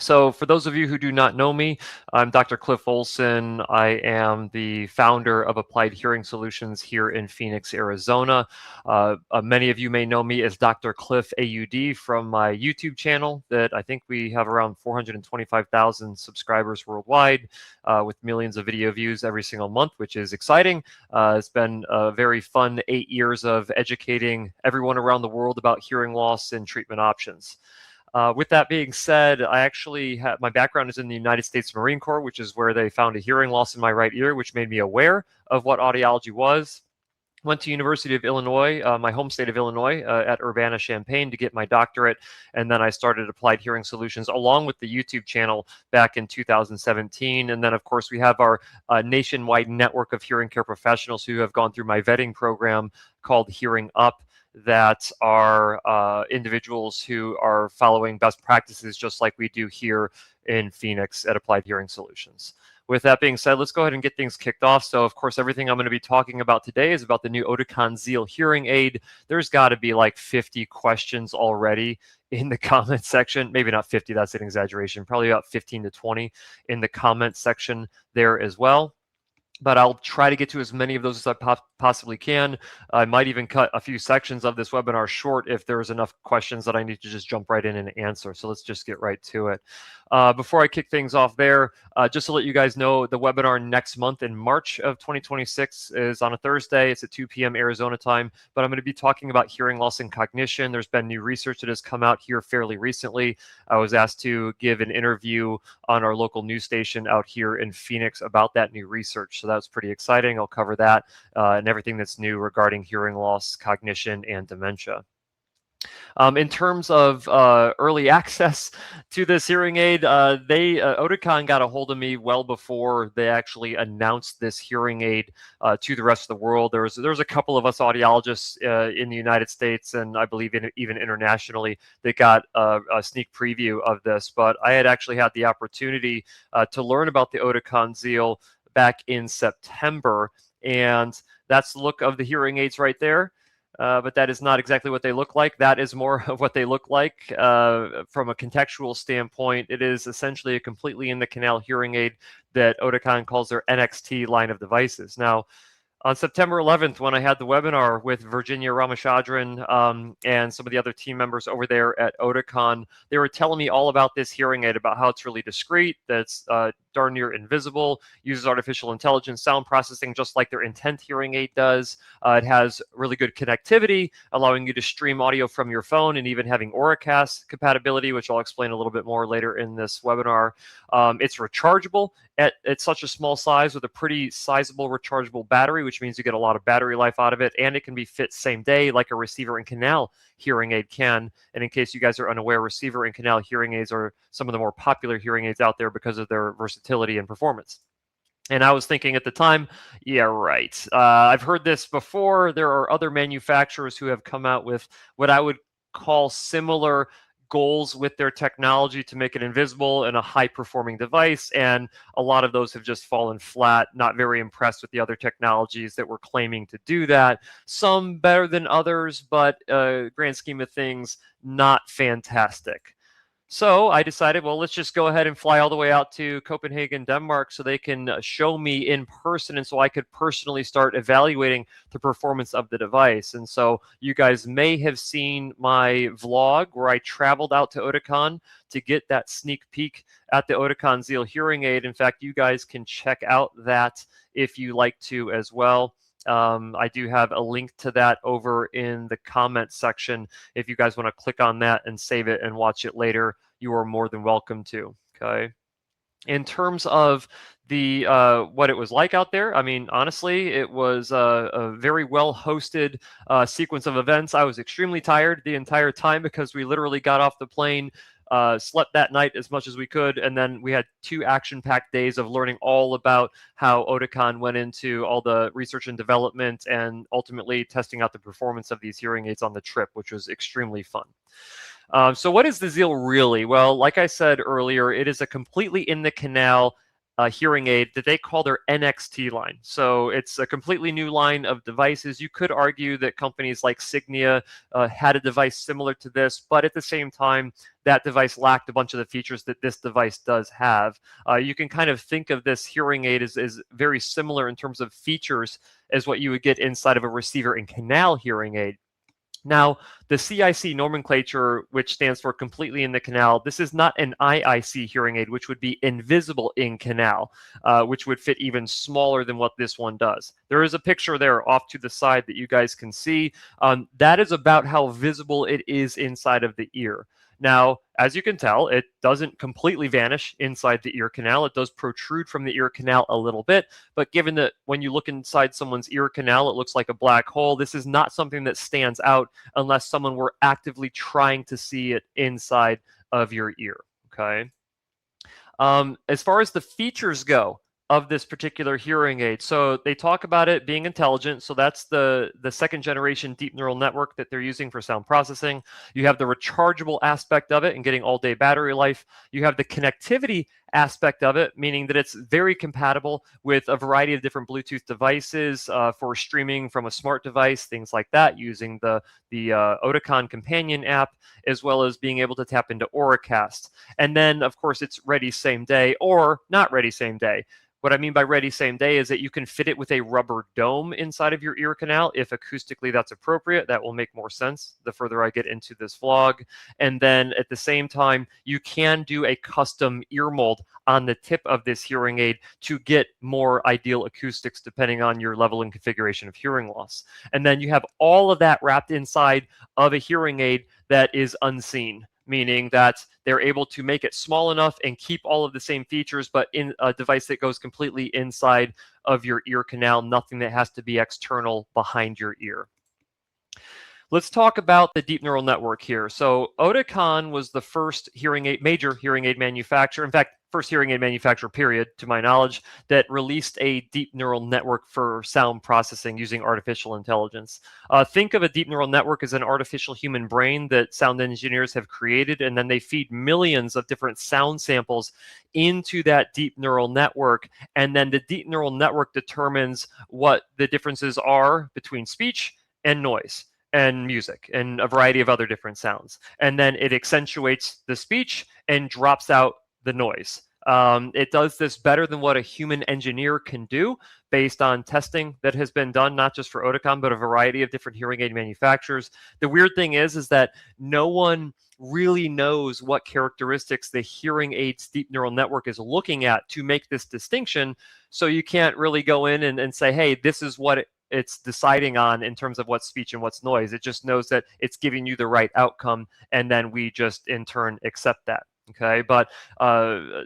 So for those of you who do not know me, I'm Dr. Cliff Olson. I am the founder of Applied Hearing Solutions here in Phoenix, Arizona. Many of you may know me as Dr. Cliff AUD from my YouTube channel that I think we have around 425,000 subscribers worldwide with millions of video views every single month, which is exciting. It's been a very fun 8 years of educating everyone around the world about hearing loss and treatment options. With that being said, I actually have my background is in the United States Marine Corps, which is where they found a hearing loss in my right ear, which made me aware of what audiology was. Went to University of Illinois, my home state of Illinois, at Urbana-Champaign to get my doctorate, and then I started Applied Hearing Solutions along with the YouTube channel back in 2017. And then, of course, we have our nationwide network of hearing care professionals who have gone through my vetting program called Hearing Up, that are individuals who are following best practices just like we do here in Phoenix at Applied Hearing Solutions. With that being said, let's go ahead and get things kicked off. So, of course, everything I'm going to be talking about today is about the new Oticon Zeal hearing aid. There's got to be like 50 questions already in the comment section. Maybe not 50, that's an exaggeration. Probably about 15 to 20 in the comment section there as well. But I'll try to get to as many of those as I possibly can. I might even cut a few sections of this webinar short if there's enough questions that I need to just jump right in and answer. So let's just get right to it. Before I kick things off there, just to let you guys know, the webinar next month in March of 2026 is on a Thursday. It's at 2 p.m. Arizona time, but I'm going to be talking about hearing loss and cognition. There's been new research that has come out here fairly recently. I was asked to give an interview on our local news station out here in Phoenix about that new research. So that's pretty exciting. I'll cover that and everything that's new regarding hearing loss, cognition, and dementia. In terms of early access to this hearing aid, Oticon got a hold of me well before they actually announced this hearing aid to the rest of the world. There's a couple of us audiologists in the United States, and I believe even internationally, that got a sneak preview of this. But I had actually had the opportunity to learn about the Oticon Zeal back in September, and that's the look of the hearing aids right there. But that is not exactly what they look like. That is more of what they look like from a contextual standpoint. It is essentially a completely in the canal hearing aid that Oticon calls their NXT line of devices. Now, on September 11th, when I had the webinar with Virginia Ramachandran and some of the other team members over there at Oticon, they were telling me all about this hearing aid, about how it's really discreet, that's darn near invisible, uses artificial intelligence sound processing just like their Intent hearing aid does. It has really good connectivity, allowing you to stream audio from your phone and even having Auracast compatibility, which I'll explain a little bit more later in this webinar. It's rechargeable at such a small size with a pretty sizable rechargeable battery, which means you get a lot of battery life out of it, and it can be fit same day like a receiver and canal hearing aid can. And in case you guys are unaware, receiver and canal hearing aids are some of the more popular hearing aids out there because of their versatility and performance. And I was thinking at the time, yeah, right. I've heard this before. There are other manufacturers who have come out with what I would call similar goals with their technology to make it invisible and a high-performing device, and a lot of those have just fallen flat. Not very impressed with the other technologies that were claiming to do that. Some better than others, but grand scheme of things, not fantastic. So I decided, well, let's just go ahead and fly all the way out to Copenhagen, Denmark, so they can show me in person, and so I could personally start evaluating the performance of the device. And so you guys may have seen my vlog where I traveled out to Oticon to get that sneak peek at the Oticon Zeal hearing aid. In fact, you guys can check out that if you like to as well. I do have a link to that over in the comment section. If you guys want to click on that and save it and watch it later, you are more than welcome to. Okay. In terms of the what it was like out there, I mean, honestly, it was a very well hosted sequence of events. I was extremely tired the entire time because we literally got off the plane, slept that night as much as we could, and then we had 2 action-packed days of learning all about how Oticon went into all the research and development and ultimately testing out the performance of these hearing aids on the trip, which was extremely fun. So what is the Zeal really? Well, like I said earlier, it is a completely in the canal hearing aid that they call their NXT line. So it's a completely new line of devices. You could argue that companies like Signia had a device similar to this, but at the same time, that device lacked a bunch of the features that this device does have. You can kind of think of this hearing aid as very similar in terms of features as what you would get inside of a receiver and canal hearing aid. Now, the CIC nomenclature, which stands for completely in the canal, this is not an IIC hearing aid, which would be invisible in canal, which would fit even smaller than what this one does. There is a picture there off to the side that you guys can see. That is about how visible it is inside of the ear. Now, as you can tell, it doesn't completely vanish inside the ear canal. It does protrude from the ear canal a little bit, but given that when you look inside someone's ear canal, it looks like a black hole, this is not something that stands out unless someone were actively trying to see it inside of your ear, okay? As far as the features go of this particular hearing aid, so they talk about it being intelligent. So that's the second generation deep neural network that they're using for sound processing. You have the rechargeable aspect of it and getting all day battery life. You have the connectivity aspect of it, meaning that it's very compatible with a variety of different Bluetooth devices for streaming from a smart device, things like that, using the Oticon companion app, as well as being able to tap into Auracast. And then, of course, it's ready same day or not ready same day. What I mean by ready same day is that you can fit it with a rubber dome inside of your ear canal if acoustically that's appropriate. That will make more sense the further I get into this vlog. And then at the same time, you can do a custom ear mold on the tip of this hearing aid to get more ideal acoustics depending on your level and configuration of hearing loss. And then you have all of that wrapped inside of a hearing aid that is unseen, meaning that they're able to make it small enough and keep all of the same features, but in a device that goes completely inside of your ear canal, nothing that has to be external behind your ear. Let's talk about the deep neural network here. So Oticon was the first major hearing aid manufacturer, in fact, first hearing aid manufacturer, period, to my knowledge, that released a deep neural network for sound processing using artificial intelligence. Think of a deep neural network as an artificial human brain that sound engineers have created, and then they feed millions of different sound samples into that deep neural network, and then the deep neural network determines what the differences are between speech and noise and music and a variety of other different sounds. And then it accentuates the speech and drops out the noise. It does this better than what a human engineer can do based on testing that has been done, not just for Oticon, but a variety of different hearing aid manufacturers. The weird thing is that no one really knows what characteristics the hearing aid's deep neural network is looking at to make this distinction. So you can't really go in and say, hey, this is what it's deciding on in terms of what's speech and what's noise. It just knows that it's giving you the right outcome, and then we just in turn accept that. Okay, but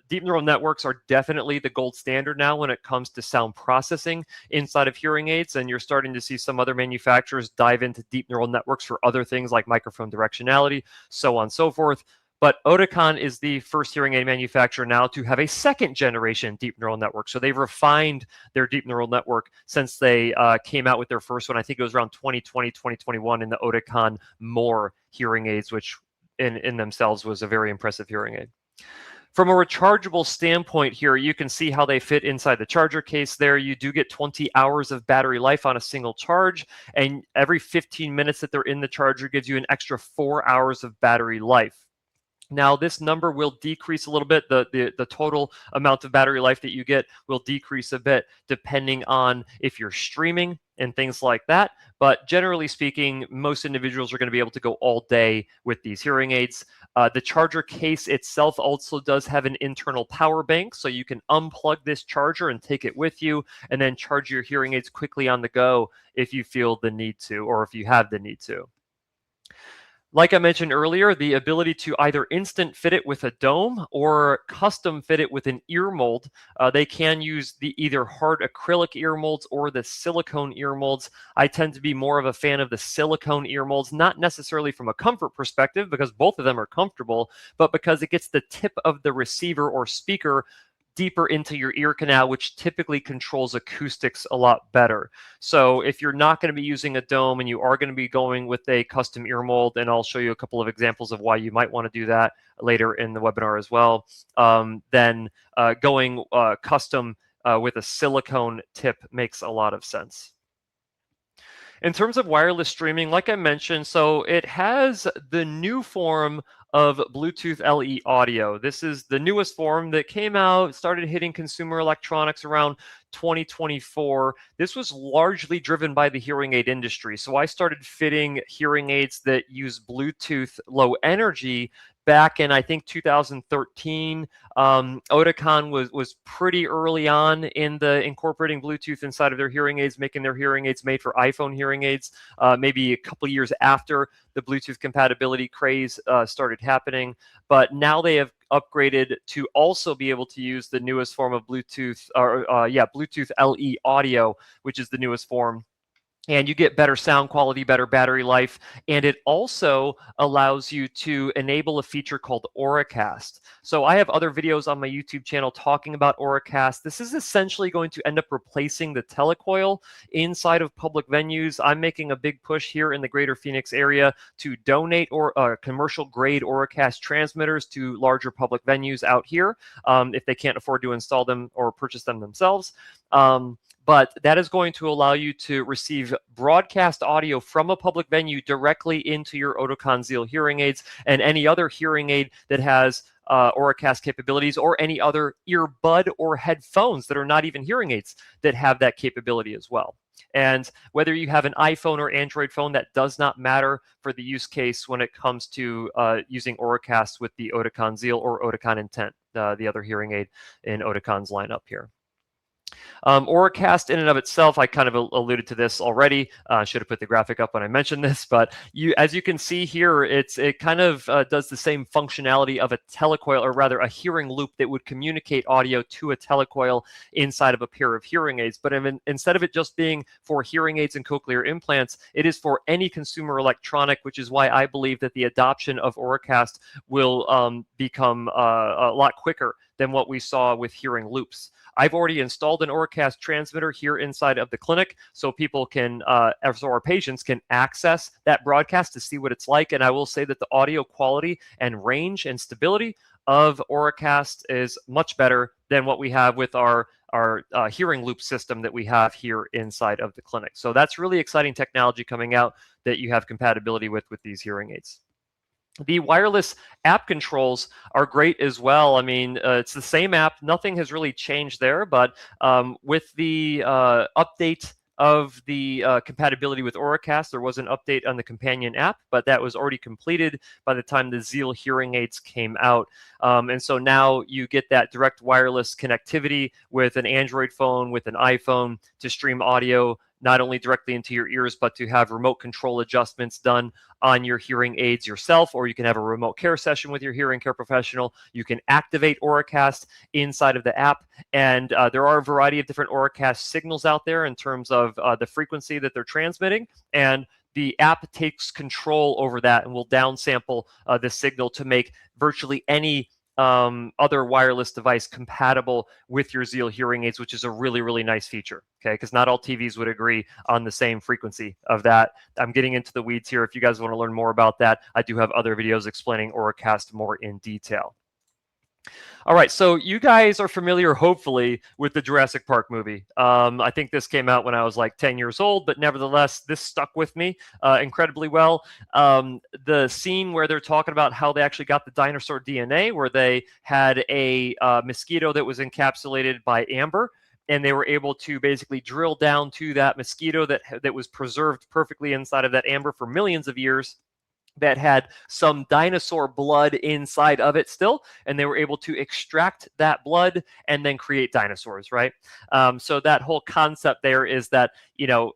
deep neural networks are definitely the gold standard now when it comes to sound processing inside of hearing aids, and you're starting to see some other manufacturers dive into deep neural networks for other things like microphone directionality, so on and so forth. But Oticon is the first hearing aid manufacturer now to have a second generation deep neural network. So they've refined their deep neural network since they came out with their first one. I think it was around 2020, 2021 in the Oticon More hearing aids, which in themselves was a very impressive hearing aid. From a rechargeable standpoint here, you can see how they fit inside the charger case there. You do get 20 hours of battery life on a single charge, and every 15 minutes that they're in the charger gives you an extra 4 hours of battery life. Now, this number will decrease a little bit. The total amount of battery life that you get will decrease a bit depending on if you're streaming and things like that. But generally speaking, most individuals are going to be able to go all day with these hearing aids. The charger case itself also does have an internal power bank, so you can unplug this charger and take it with you and then charge your hearing aids quickly on the go if you feel the need to, or if you have the need to. Like I mentioned earlier, the ability to either instant fit it with a dome or custom fit it with an ear mold. They can use the either hard acrylic ear molds or the silicone ear molds. I tend to be more of a fan of the silicone ear molds, not necessarily from a comfort perspective, because both of them are comfortable, but because it gets the tip of the receiver or speaker deeper into your ear canal, which typically controls acoustics a lot better. So if you're not going to be using a dome and you are going to be going with a custom ear mold, and I'll show you a couple of examples of why you might want to do that later in the webinar as well, then going custom with a silicone tip makes a lot of sense. In terms of wireless streaming, like I mentioned, so it has the new form of Bluetooth LE audio. This is the newest form that came out, started hitting consumer electronics around 2024. This was largely driven by the hearing aid industry. So I started fitting hearing aids that use Bluetooth low energy back in, I think, 2013. Oticon was pretty early on in the incorporating Bluetooth inside of their hearing aids, making their hearing aids made for iPhone hearing aids. Maybe a couple years after the Bluetooth compatibility craze started happening, but now they have upgraded to also be able to use the newest form of Bluetooth, Bluetooth LE audio, which is the newest form. And you get better sound quality, better battery life, and it also allows you to enable a feature called Auracast. So I have other videos on my YouTube channel talking about Auracast. This is essentially going to end up replacing the telecoil inside of public venues. I'm making a big push here in the greater Phoenix area to donate commercial grade Auracast transmitters to larger public venues out here if they can't afford to install them or purchase them themselves. But that is going to allow you to receive broadcast audio from a public venue directly into your Oticon Zeal hearing aids and any other hearing aid that has Auracast capabilities, or any other earbud or headphones that are not even hearing aids that have that capability as well. And whether you have an iPhone or Android phone, that does not matter for the use case when it comes to using Auracast with the Oticon Zeal or Oticon Intent, the other hearing aid in Oticon's lineup here. Auracast in and of itself, I kind of alluded to this already. Should have put the graphic up when I mentioned this, but as you can see here, it kind of does the same functionality of a telecoil, or rather a hearing loop that would communicate audio to a telecoil inside of a pair of hearing aids. But instead of it just being for hearing aids and cochlear implants, it is for any consumer electronic, which is why I believe that the adoption of Auracast will become a lot quicker than what we saw with hearing loops. I've already installed an Auracast transmitter here inside of the clinic, so people can, so our patients can access that broadcast to see what it's like. And I will say that the audio quality and range and stability of Auracast is much better than what we have with our hearing loop system that we have here inside of the clinic. So that's really exciting technology coming out that you have compatibility with these hearing aids. The wireless app controls are great as well. I mean, it's the same app. Nothing has really changed there, but with the update of the compatibility with Auracast, there was an update on the companion app, but that was already completed by the time the Zeal hearing aids came out. And so now you get that direct wireless connectivity with an Android phone, with an iPhone, to stream audio not only directly into your ears, but to have remote control adjustments done on your hearing aids yourself, or you can have a remote care session with your hearing care professional. You can activate Auracast inside of the app, and there are a variety of different Auracast signals out there in terms of the frequency that they're transmitting, and the app takes control over that and will downsample the signal to make virtually any other wireless device compatible with your Zeal hearing aids, which is a really, really nice feature, okay? Because not all TVs would agree on the same frequency of that. I'm getting into the weeds here. If you guys want to learn more about that, I do have other videos explaining Auracast more in detail. All right, so you guys are familiar, hopefully, with the Jurassic Park movie. I think this came out when I was like 10 years old, but nevertheless, this stuck with me incredibly well. The scene where they're talking about how they actually got the dinosaur DNA, where they had a mosquito that was encapsulated by amber, and they were able to basically drill down to that mosquito that was preserved perfectly inside of that amber for millions of years, that had some dinosaur blood inside of it still, and they were able to extract that blood and then create dinosaurs, right? So that whole concept there is that,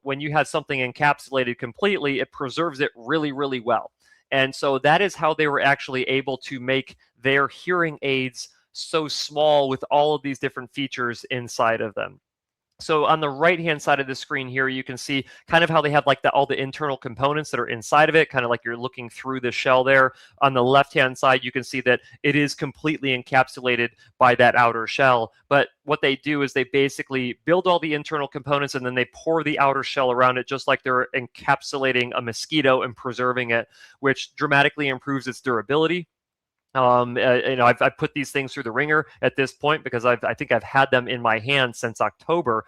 when you have something encapsulated completely, it preserves it really, really well. And so that is how they were actually able to make their hearing aids so small with all of these different features inside of them. So on the right-hand side of the screen here, you can see kind of how they have like all the internal components that are inside of it, kind of like you're looking through the shell there. On the left-hand side, you can see that it is completely encapsulated by that outer shell. But what they do is they basically build all the internal components and then they pour the outer shell around it, just like they're encapsulating a mosquito and preserving it, which dramatically improves its durability. I've put these things through the ringer at this point because I think I've had them in my hand since October,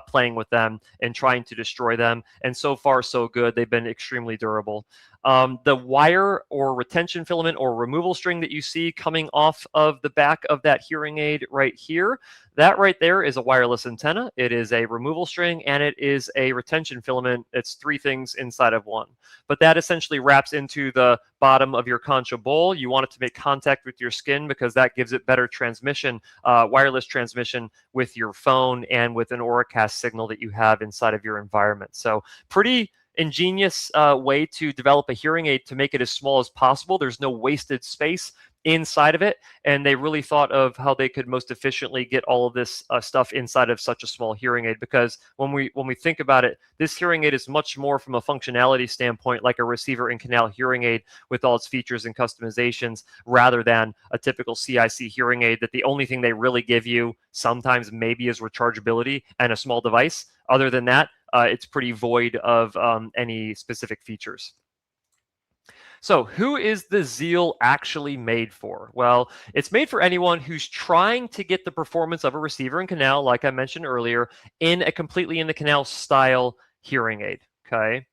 playing with them and trying to destroy them. And so far, so good. They've been extremely durable. The wire or retention filament or removal string that you see coming off of the back of that hearing aid right here, that right there is a wireless antenna. It is a removal string and it is a retention filament. It's three things inside of one. But that essentially wraps into the bottom of your concha bowl. You want it to make contact with your skin because that gives it better transmission, wireless transmission with your phone and with an Auracast signal that you have inside of your environment. So pretty ingenious way to develop a hearing aid to make it as small as possible. There's no wasted space inside of it, and they really thought of how they could most efficiently get all of this stuff inside of such a small hearing aid. Because when we think about it, this hearing aid is much more from a functionality standpoint like a receiver and canal hearing aid with all its features and customizations, rather than a typical CIC hearing aid that the only thing they really give you sometimes maybe is rechargeability and a small device. Other than that, it's pretty void of any specific features. So who is the Zeal actually made for? Well, it's made for anyone who's trying to get the performance of a receiver and canal, like I mentioned earlier, in a completely in the canal style hearing aid, okay?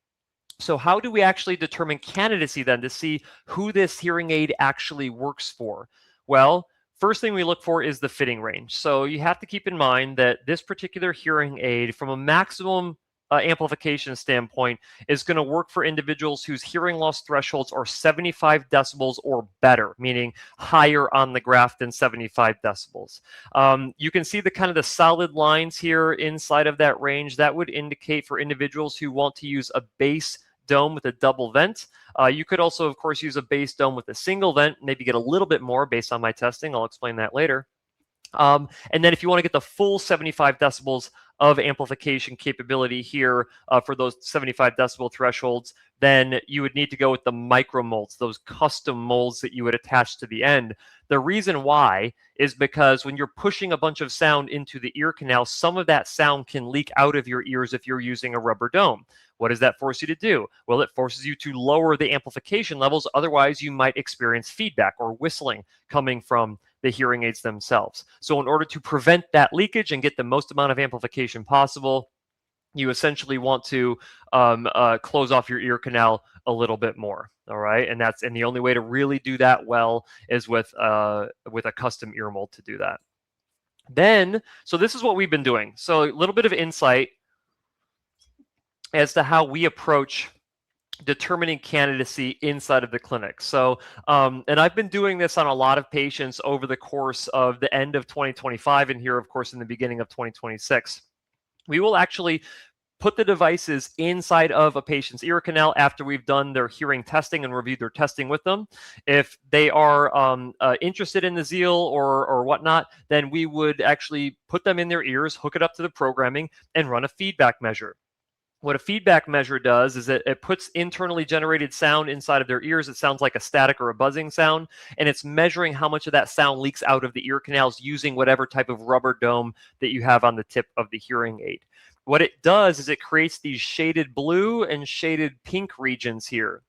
So how do we actually determine candidacy then to see who this hearing aid actually works for? Well, first thing we look for is the fitting range. So you have to keep in mind that this particular hearing aid, from a maximum amplification standpoint, is going to work for individuals whose hearing loss thresholds are 75 decibels or better, meaning higher on the graph than 75 decibels. You can see the kind of the solid lines here inside of that range. That would indicate for individuals who want to use a bass dome with a double vent. You could also, of course, use a bass dome with a single vent, maybe get a little bit more based on my testing. I'll explain that later. And then if you want to get the full 75 decibels of amplification capability here for those 75 decibel thresholds, then you would need to go with the micro molds, those custom molds that you would attach to the end. The reason why is because when you're pushing a bunch of sound into the ear canal, some of that sound can leak out of your ears if you're using a rubber dome. What does that force you to do? Well, it forces you to lower the amplification levels. Otherwise, you might experience feedback or whistling coming from the hearing aids themselves. So in order to prevent that leakage and get the most amount of amplification possible, you essentially want to close off your ear canal a little bit more. All right, and the only way to really do that well is with a custom ear mold to do that. Then, so this is what we've been doing. So a little bit of insight as to how we approach determining candidacy inside of the clinic. So, and I've been doing this on a lot of patients over the course of the end of 2025 and here, of course, in the beginning of 2026. We will actually put the devices inside of a patient's ear canal after we've done their hearing testing and reviewed their testing with them. If they are interested in the Zeal or whatnot, then we would actually put them in their ears, hook it up to the programming, and run a feedback measure. What a feedback measure does is it puts internally generated sound inside of their ears. It sounds like a static or a buzzing sound, and it's measuring how much of that sound leaks out of the ear canals using whatever type of rubber dome that you have on the tip of the hearing aid. What it does is it creates these shaded blue and shaded pink regions here.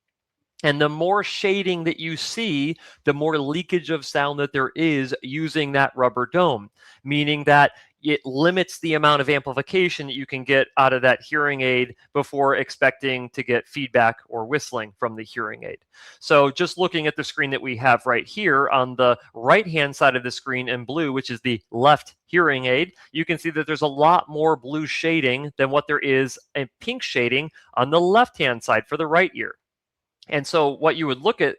And the more shading that you see, the more leakage of sound that there is using that rubber dome, meaning that it limits the amount of amplification that you can get out of that hearing aid before expecting to get feedback or whistling from the hearing aid. So just looking at the screen that we have right here on the right-hand side of the screen in blue, which is the left hearing aid, you can see that there's a lot more blue shading than what there is in pink shading on the left-hand side for the right ear. And so what you would look at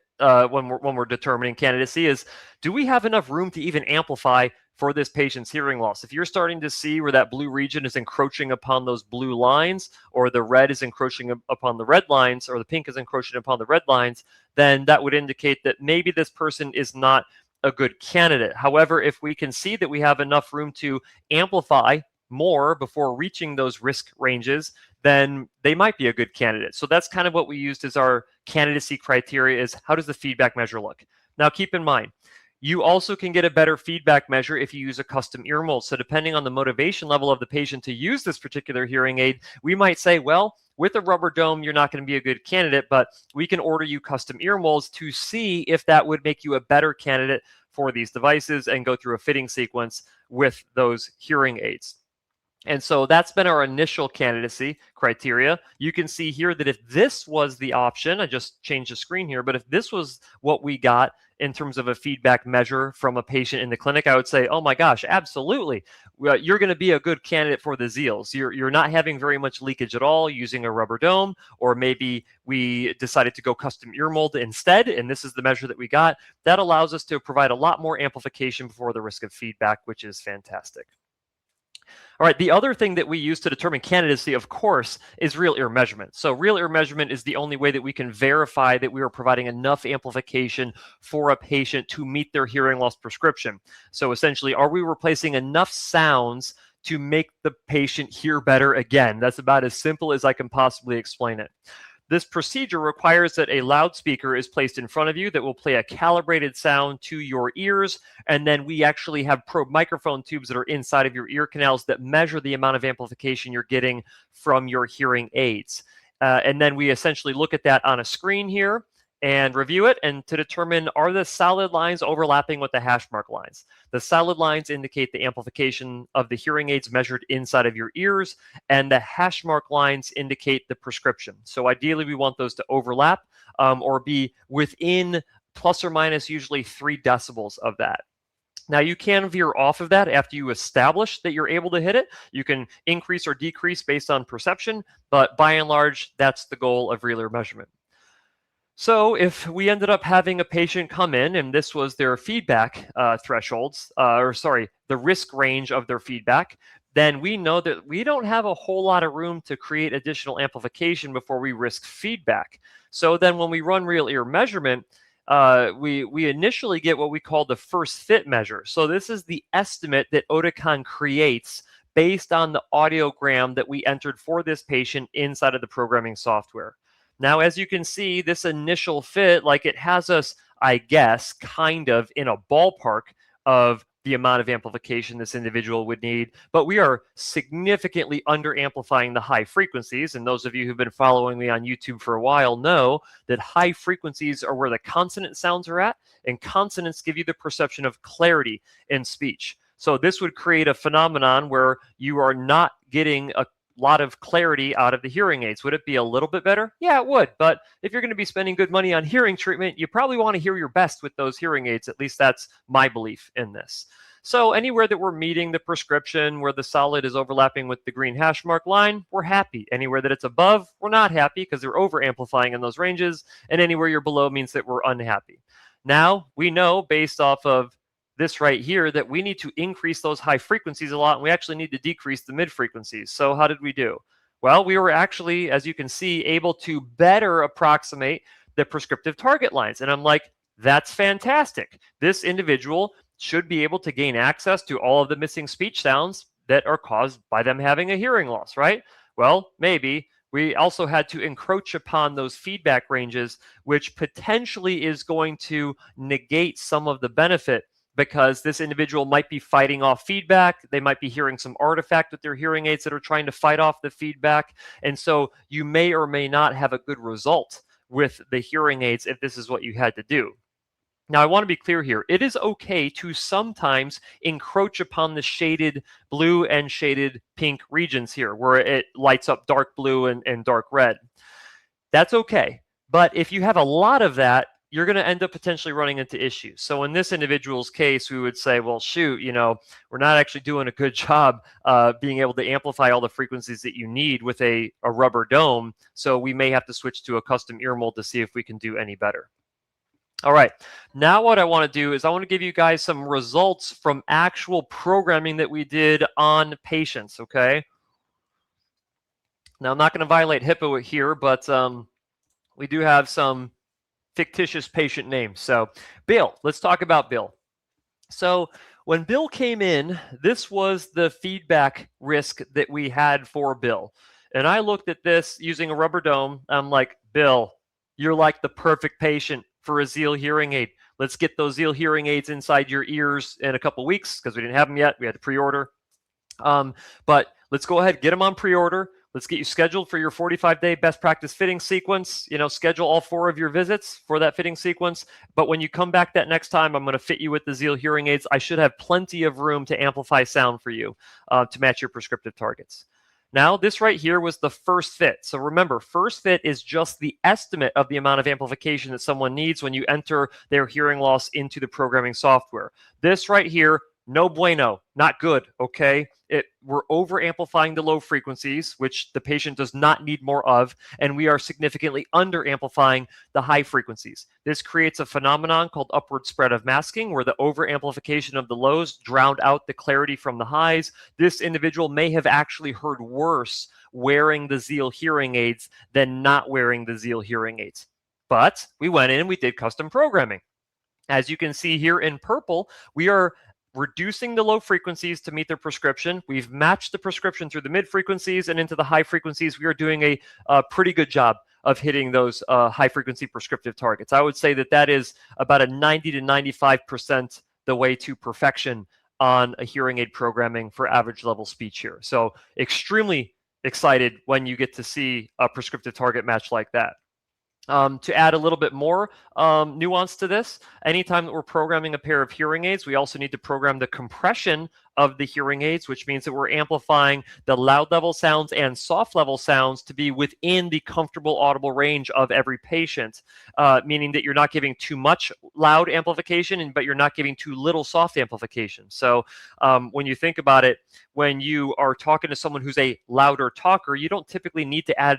when we're determining candidacy is, do we have enough room to even amplify for this patient's hearing loss? If you're starting to see where that blue region is encroaching upon those blue lines, or the red is encroaching upon the red lines, or the pink is encroaching upon the red lines, then that would indicate that maybe this person is not a good candidate. However, if we can see that we have enough room to amplify more before reaching those risk ranges, then they might be a good candidate. So that's kind of what we used as our candidacy criteria, is how does the feedback measure look? Now, keep in mind, you also can get a better feedback measure if you use a custom ear mold. So depending on the motivation level of the patient to use this particular hearing aid, we might say, well, with a rubber dome, you're not going to be a good candidate, but we can order you custom ear molds to see if that would make you a better candidate for these devices and go through a fitting sequence with those hearing aids. And so that's been our initial candidacy criteria. You can see here that if this was the option, I just changed the screen here, but if this was what we got in terms of a feedback measure from a patient in the clinic, I would say, oh my gosh, absolutely. You're going to be a good candidate for the Zeals. You're not having very much leakage at all using a rubber dome, or maybe we decided to go custom ear mold instead, and this is the measure that we got. That allows us to provide a lot more amplification before the risk of feedback, which is fantastic. All right, the other thing that we use to determine candidacy, of course, is real ear measurement. So real ear measurement is the only way that we can verify that we are providing enough amplification for a patient to meet their hearing loss prescription. So essentially, are we replacing enough sounds to make the patient hear better again? That's about as simple as I can possibly explain it. This procedure requires that a loudspeaker is placed in front of you that will play a calibrated sound to your ears, and then we actually have probe microphone tubes that are inside of your ear canals that measure the amount of amplification you're getting from your hearing aids. And then we essentially look at that on a screen here and review it, and to determine, are the solid lines overlapping with the hash mark lines? The solid lines indicate the amplification of the hearing aids measured inside of your ears, and the hash mark lines indicate the prescription. So ideally, we want those to overlap or be within plus or minus usually 3 decibels of that. Now, you can veer off of that after you establish that you're able to hit it. You can increase or decrease based on perception, but by and large, that's the goal of real ear measurement. So if we ended up having a patient come in and this was their feedback thresholds, the risk range of their feedback, then we know that we don't have a whole lot of room to create additional amplification before we risk feedback. So then when we run real ear measurement, we initially get what we call the first fit measure. So this is the estimate that Oticon creates based on the audiogram that we entered for this patient inside of the programming software. Now, as you can see, this initial fit, like, it has us, I guess, kind of in a ballpark of the amount of amplification this individual would need, but we are significantly under amplifying the high frequencies. And those of you who've been following me on YouTube for a while know that high frequencies are where the consonant sounds are at, and consonants give you the perception of clarity in speech. So this would create a phenomenon where you are not getting a lot of clarity out of the hearing aids. Would it be a little bit better? Yeah, it would. But if you're going to be spending good money on hearing treatment, you probably want to hear your best with those hearing aids. At least that's my belief in this. So anywhere that we're meeting the prescription, where the solid is overlapping with the green hash mark line, we're happy. Anywhere that it's above, we're not happy because they're over amplifying in those ranges. And anywhere you're below means that we're unhappy. Now, we know based off of this right here that we need to increase those high frequencies a lot, and we actually need to decrease the mid frequencies. So how did we do? Well, we were actually, as you can see, able to better approximate the prescriptive target lines. And I'm like, that's fantastic. This individual should be able to gain access to all of the missing speech sounds that are caused by them having a hearing loss, right? Well, maybe. We also had to encroach upon those feedback ranges, which potentially is going to negate some of the benefit, because this individual might be fighting off feedback. They might be hearing some artifact with their hearing aids that are trying to fight off the feedback. And so you may or may not have a good result with the hearing aids if this is what you had to do. Now, I want to be clear here. It is okay to sometimes encroach upon the shaded blue and shaded pink regions here, where it lights up dark blue and dark red. That's okay. But if you have a lot of that, you're going to end up potentially running into issues. So in this individual's case, we would say, well, shoot, we're not actually doing a good job being able to amplify all the frequencies that you need with a rubber dome. So we may have to switch to a custom ear mold to see if we can do any better. All right, now what I want to do is I want to give you guys some results from actual programming that we did on patients, okay? Now, I'm not going to violate HIPAA here, but we do have some fictitious patient names. So Bill, let's talk about Bill. So when Bill came in, this was the feedback risk that we had for Bill. And I looked at this using a rubber dome. I'm like, Bill, you're like the perfect patient for a Zeal hearing aid. Let's get those Zeal hearing aids inside your ears in a couple weeks because we didn't have them yet. We had to pre-order. But let's go ahead, get them on pre-order. Let's get you scheduled for your 45-day best practice fitting sequence. Schedule all 4 of your visits for that fitting sequence. But when you come back that next time, I'm going to fit you with the Zeal hearing aids. I should have plenty of room to amplify sound for you to match your prescriptive targets. Now, this right here was the first fit. So remember, first fit is just the estimate of the amount of amplification that someone needs when you enter their hearing loss into the programming software. This right here, no bueno, not good, okay? We're over amplifying the low frequencies, which the patient does not need more of, and we are significantly under amplifying the high frequencies. This creates a phenomenon called upward spread of masking, where the over amplification of the lows drowned out the clarity from the highs. This individual may have actually heard worse wearing the Zeal hearing aids than not wearing the Zeal hearing aids. But we went in and we did custom programming. As you can see here in purple, we are reducing the low frequencies to meet their prescription. We've matched the prescription through the mid frequencies, and into the high frequencies, we are doing a pretty good job of hitting those high frequency prescriptive targets. I would say that is about a 90 to 95% the way to perfection on a hearing aid programming for average level speech here. So extremely excited when you get to see a prescriptive target match like that. To add a little bit more nuance to this, anytime that we're programming a pair of hearing aids, we also need to program the compression of the hearing aids, which means that we're amplifying the loud level sounds and soft level sounds to be within the comfortable audible range of every patient, meaning that you're not giving too much loud amplification, but you're not giving too little soft amplification. So when you think about it, when you are talking to someone who's a louder talker, you don't typically need to add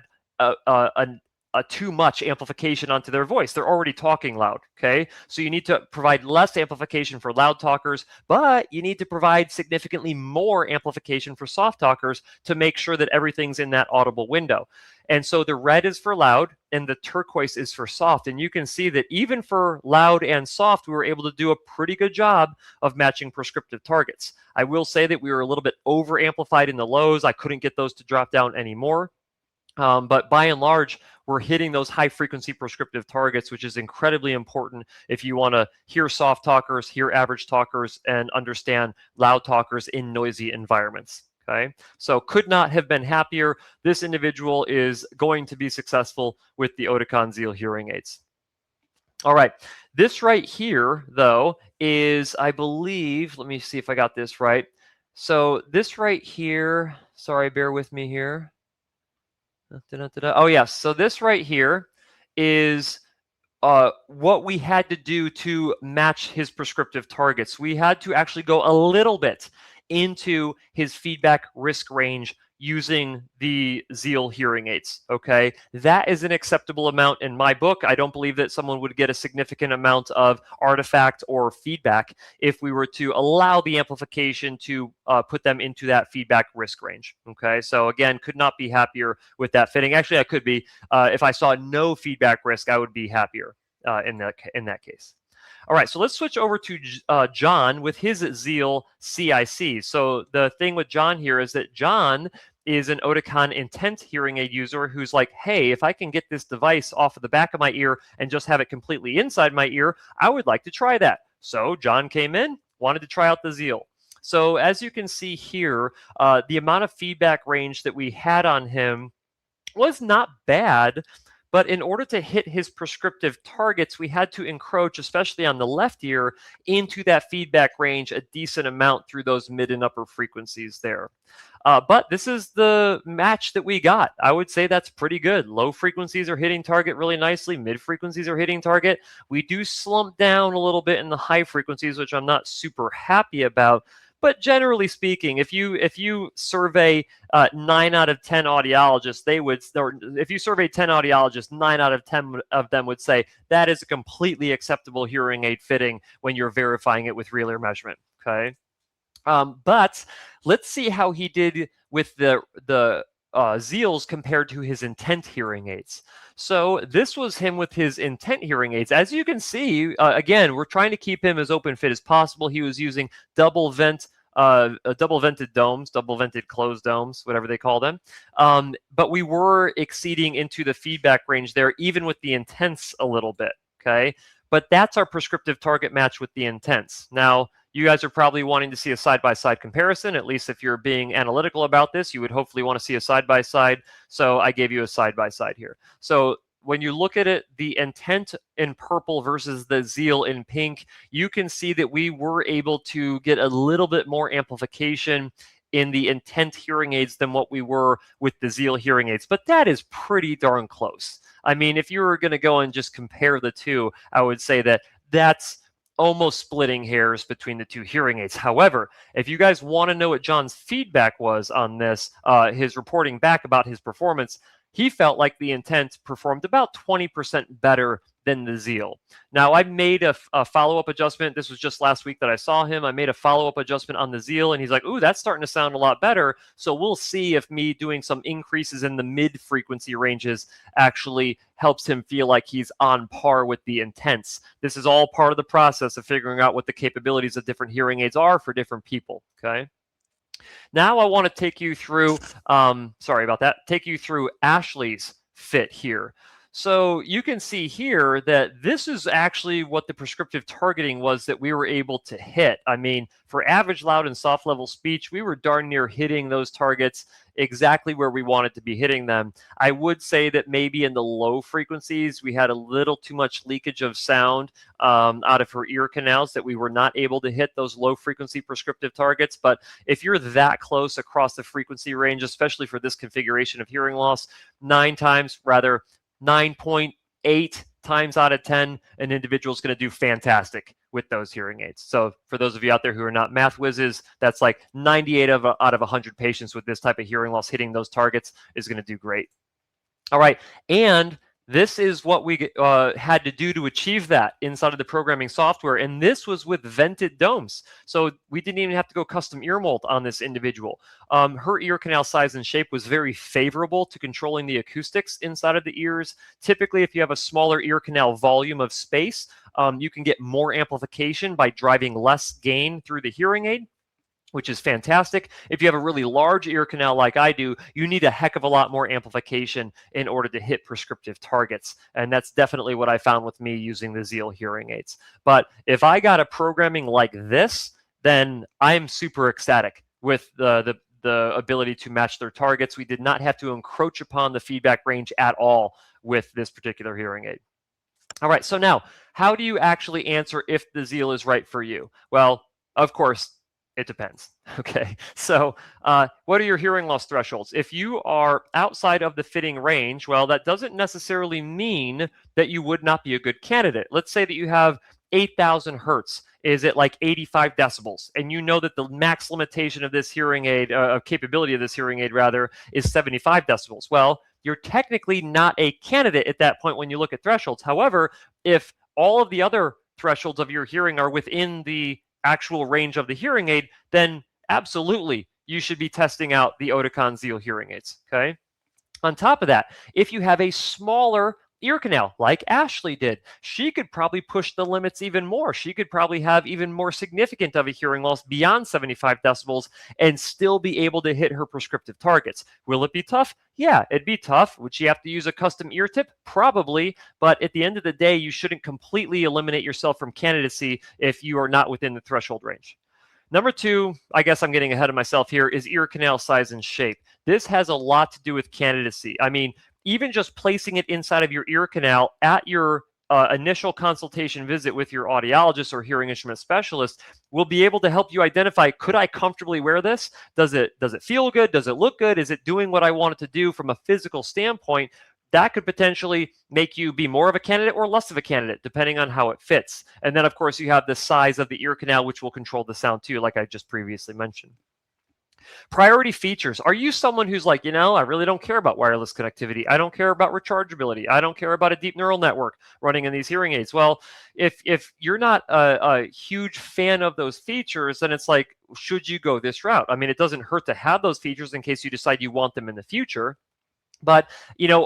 too much amplification onto their voice. They're already talking loud, okay? So you need to provide less amplification for loud talkers, but you need to provide significantly more amplification for soft talkers to make sure that everything's in that audible window. And so the red is for loud and the turquoise is for soft. And you can see that even for loud and soft, we were able to do a pretty good job of matching prescriptive targets. I will say that we were a little bit over amplified in the lows. I couldn't get those to drop down anymore. But by and large, we're hitting those high frequency prescriptive targets, which is incredibly important if you want to hear soft talkers, hear average talkers, and understand loud talkers in noisy environments. Okay, so could not have been happier. This individual is going to be successful with the Oticon Zeal hearing aids. All right, this right here, though, is, I believe, let me see if I got this right. So this right here, sorry, bear with me here. Oh, yes. So this right here is what we had to do to match his prescriptive targets. We had to actually go a little bit into his feedback risk range using the Zeal hearing aids, okay? That is an acceptable amount in my book. I don't believe that someone would get a significant amount of artifact or feedback if we were to allow the amplification to put them into that feedback risk range, okay? So again, could not be happier with that fitting. Actually, I could be. If I saw no feedback risk, I would be happier in that case. All right, so let's switch over to John with his Zeal CIC. So the thing with John here is that John is an Oticon Intent hearing aid user who's like, hey, if I can get this device off of the back of my ear and just have it completely inside my ear, I would like to try that. So John came in, wanted to try out the Zeal. So as you can see here, the amount of feedback range that we had on him was not bad. But in order to hit his prescriptive targets, we had to encroach, especially on the left ear, into that feedback range a decent amount through those mid and upper frequencies there. But this is the match that we got. I would say that's pretty good. Low frequencies are hitting target really nicely. Mid frequencies are hitting target. We do slump down a little bit in the high frequencies, which I'm not super happy about. But generally speaking, if you survey 9 out of 10 audiologists, or if you survey 10 audiologists, 9 out of 10 of them would say that is a completely acceptable hearing aid fitting when you're verifying it with real ear measurement. Okay, but let's see how he did with the Zeals compared to his intent hearing aids. So this was him with his intent hearing aids. As you can see, again, we're trying to keep him as open fit as possible. He was using double vented domes, double vented closed domes, whatever they call them. But we were exceeding into the feedback range there, even with the intents a little bit. Okay, but that's our prescriptive target match with the intents. Now, you guys are probably wanting to see a side-by-side comparison. At least if you're being analytical about this, you would hopefully want to see a side-by-side. So I gave you a side-by-side here. So when you look at it, the intent in purple versus the Zeal in pink, you can see that we were able to get a little bit more amplification in the intent hearing aids than what we were with the Zeal hearing aids. But that is pretty darn close. I mean, if you were going to go and just compare the two, I would say that that's almost splitting hairs between the two hearing aids. However, if you guys want to know what John's feedback was on this, his reporting back about his performance, he felt like the intent performed about 20% better than the Zeal. Now, I made a follow-up adjustment. This was just last week that I saw him. I made a follow-up adjustment on the Zeal, and he's like, ooh, that's starting to sound a lot better. So we'll see if me doing some increases in the mid-frequency ranges actually helps him feel like he's on par with the intents. This is all part of the process of figuring out what the capabilities of different hearing aids are for different people, okay? Now I want to take you through, take you through Ashley's fit here. So you can see here that this is actually what the prescriptive targeting was that we were able to hit. I mean, for average, loud, and soft level speech, we were darn near hitting those targets exactly where we wanted to be hitting them. I would say that maybe in the low frequencies, we had a little too much leakage of sound out of her ear canals that we were not able to hit those low frequency prescriptive targets. But if you're that close across the frequency range, especially for this configuration of hearing loss, 9.8 times out of 10, an individual is going to do fantastic with those hearing aids. So for those of you out there who are not math whizzes, that's like 98 out of 100 patients with this type of hearing loss hitting those targets is going to do great. All right, and this is what we had to do to achieve that inside of the programming software, and this was with vented domes. So we didn't even have to go custom ear mold on this individual. Her ear canal size and shape was very favorable to controlling the acoustics inside of the ears. Typically, if you have a smaller ear canal volume of space, you can get more amplification by driving less gain through the hearing aid, which is fantastic. If you have a really large ear canal like I do, you need a heck of a lot more amplification in order to hit prescriptive targets. And that's definitely what I found with me using the Zeal hearing aids. But if I got a programming like this, then I'm super ecstatic with the ability to match their targets. We did not have to encroach upon the feedback range at all with this particular hearing aid. All right, so now, how do you actually answer if the Zeal is right for you? Well, of course, it depends. Okay, so what are your hearing loss thresholds? If you are outside of the fitting range, well, that doesn't necessarily mean that you would not be a good candidate. Let's say that you have 8,000 hertz. Is it like 85 decibels? And you know that the max limitation of this hearing aid, capability of this hearing aid rather, is 75 decibels. Well, you're technically not a candidate at that point when you look at thresholds. However, if all of the other thresholds of your hearing are within the actual range of the hearing aid, then absolutely you should be testing out the Oticon Zeal hearing aids, okay? On top of that, if you have a smaller ear canal like Ashley did, she could probably push the limits even more. She could probably have even more significant of a hearing loss beyond 75 decibels and still be able to hit her prescriptive targets. Will it be tough? Yeah, it'd be tough. Would she have to use a custom ear tip? Probably, but at the end of the day, you shouldn't completely eliminate yourself from candidacy if you are not within the threshold range. Number two, I guess I'm getting ahead of myself here, is ear canal size and shape. This has a lot to do with candidacy. I mean, even just placing it inside of your ear canal at your initial consultation visit with your audiologist or hearing instrument specialist will be able to help you identify, could I comfortably wear this? Does it feel good? Does it look good? Is it doing what I want it to do from a physical standpoint? That could potentially make you be more of a candidate or less of a candidate, depending on how it fits. And then, of course, you have the size of the ear canal, which will control the sound too, like I just previously mentioned. Priority features. Are you someone who's like, I really don't care about wireless connectivity. I don't care about rechargeability. I don't care about a deep neural network running in these hearing aids. Well, if you're not a huge fan of those features, then it's like, should you go this route? I mean, it doesn't hurt to have those features in case you decide you want them in the future. But,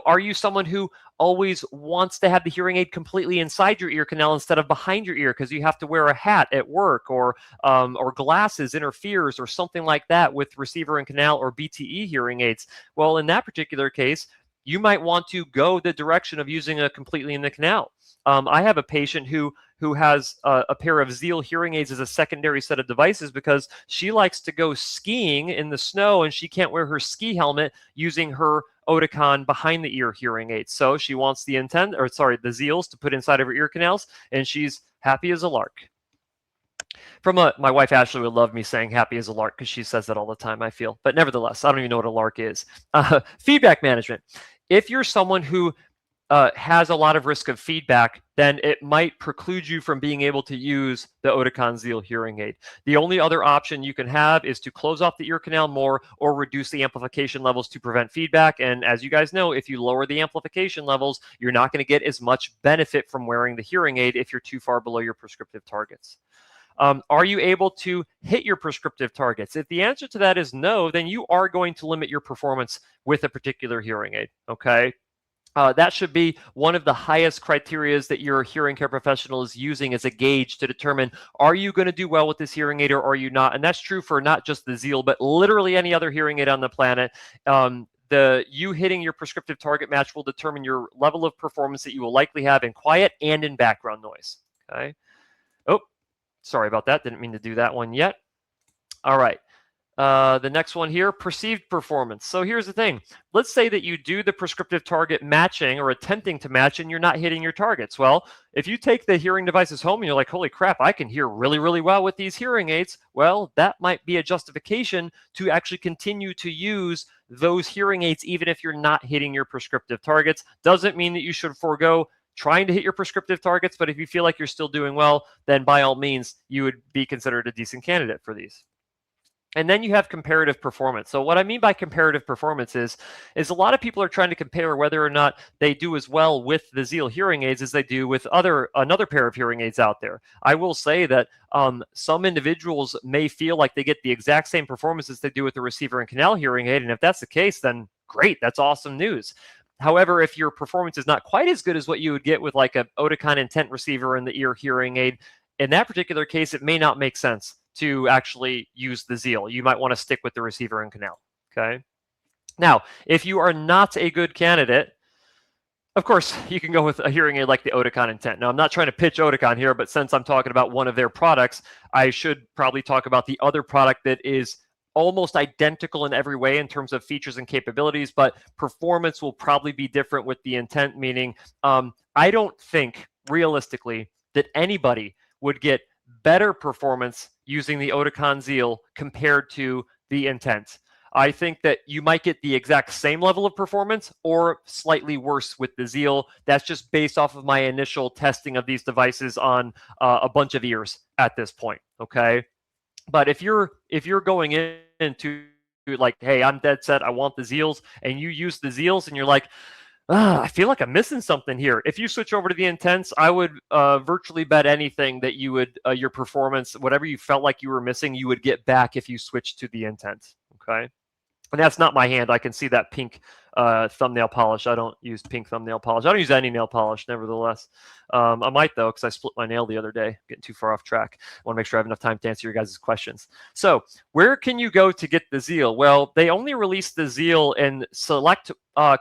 are you someone who always wants to have the hearing aid completely inside your ear canal instead of behind your ear because you have to wear a hat at work, or glasses interferes or something like that with receiver and canal or BTE hearing aids? Well, in that particular case, you might want to go the direction of using a completely in the canal. I have a patient who has a pair of Zeal hearing aids as a secondary set of devices because she likes to go skiing in the snow and she can't wear her ski helmet using her Oticon behind the ear hearing aids. So she wants the Zeals to put inside of her ear canals, and she's happy as a lark. My wife Ashley would love me saying happy as a lark because she says that all the time, I feel. But nevertheless, I don't even know what a lark is. Feedback management. If you're someone who has a lot of risk of feedback, then it might preclude you from being able to use the Oticon Zeal hearing aid. The only other option you can have is to close off the ear canal more or reduce the amplification levels to prevent feedback. And as you guys know, if you lower the amplification levels, you're not going to get as much benefit from wearing the hearing aid if you're too far below your prescriptive targets. Are you able to hit your prescriptive targets? If the answer to that is no, then you are going to limit your performance with a particular hearing aid, okay? That should be one of the highest criteria that your hearing care professional is using as a gauge to determine, are you going to do well with this hearing aid or are you not? And that's true for not just the Zeal, but literally any other hearing aid on the planet. You hitting your prescriptive target match will determine your level of performance that you will likely have in quiet and in background noise. Okay. Oh, sorry about that. Didn't mean to do that one yet. All right. The next one here, perceived performance. So here's the thing. Let's say that you do the prescriptive target matching or attempting to match and you're not hitting your targets. Well, if you take the hearing devices home and you're like, holy crap, I can hear really, really well with these hearing aids. Well, that might be a justification to actually continue to use those hearing aids even if you're not hitting your prescriptive targets. Doesn't mean that you should forego trying to hit your prescriptive targets, but if you feel like you're still doing well, then by all means, you would be considered a decent candidate for these. And then you have comparative performance. So what I mean by comparative performance is a lot of people are trying to compare whether or not they do as well with the Zeal hearing aids as they do with another pair of hearing aids out there. I will say that some individuals may feel like they get the exact same performance as they do with the receiver and canal hearing aid. And if that's the case, then great, that's awesome news. However, if your performance is not quite as good as what you would get with like a Oticon Intent receiver in the ear hearing aid, in that particular case, it may not make sense to actually use the Zeal. You might want to stick with the receiver and canal, okay? Now, if you are not a good candidate, of course, you can go with a hearing aid like the Oticon Intent. Now, I'm not trying to pitch Oticon here, but since I'm talking about one of their products, I should probably talk about the other product that is almost identical in every way in terms of features and capabilities, but performance will probably be different with the Intent, meaning I don't think, realistically, that anybody would get better performance using the Oticon Zeal compared to the Intent. I think that you might get the exact same level of performance or slightly worse with the Zeal. That's just based off of my initial testing of these devices on a bunch of ears at this point, okay? But if you're going into like, hey, I'm dead set, I want the Zeals, and you use the Zeals and you're like, I feel like I'm missing something here. If you switch over to the Intents, I would virtually bet anything that you would, your performance, whatever you felt like you were missing, you would get back if you switched to the Intent, okay? And that's not my hand. I can see that pink thumbnail polish. I don't use pink thumbnail polish. I don't use any nail polish, nevertheless. I might, though, because I split my nail the other day. Getting too far off track. I want to make sure I have enough time to answer your guys' questions. So where can you go to get the Zeal? Well, they only released the Zeal in select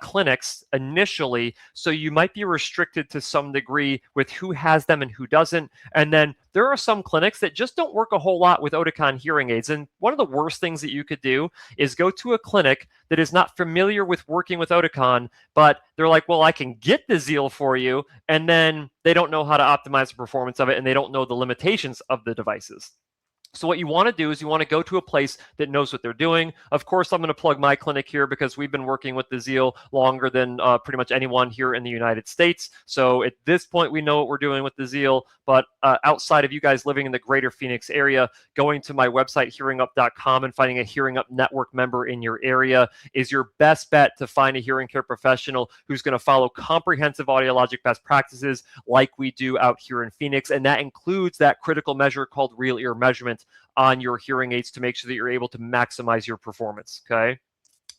clinics initially, so you might be restricted to some degree with who has them and who doesn't. And then there are some clinics that just don't work a whole lot with Oticon hearing aids. And one of the worst things that you could do is go to a clinic that is not familiar with working with Oticon, but they're like, well, I can get the Zeal for you, and then they don't know how to optimize the performance of it, and they don't know the limitations of the devices. So what you want to do is you want to go to a place that knows what they're doing. Of course, I'm going to plug my clinic here because we've been working with the Zeal longer than pretty much anyone here in the United States. So at this point, we know what we're doing with the Zeal. But outside of you guys living in the greater Phoenix area, going to my website, hearingup.com, and finding a Hearing Up Network member in your area is your best bet to find a hearing care professional who's going to follow comprehensive audiologic best practices like we do out here in Phoenix. And that includes that critical measure called real ear measurement content on your hearing aids to make sure that you're able to maximize your performance, okay?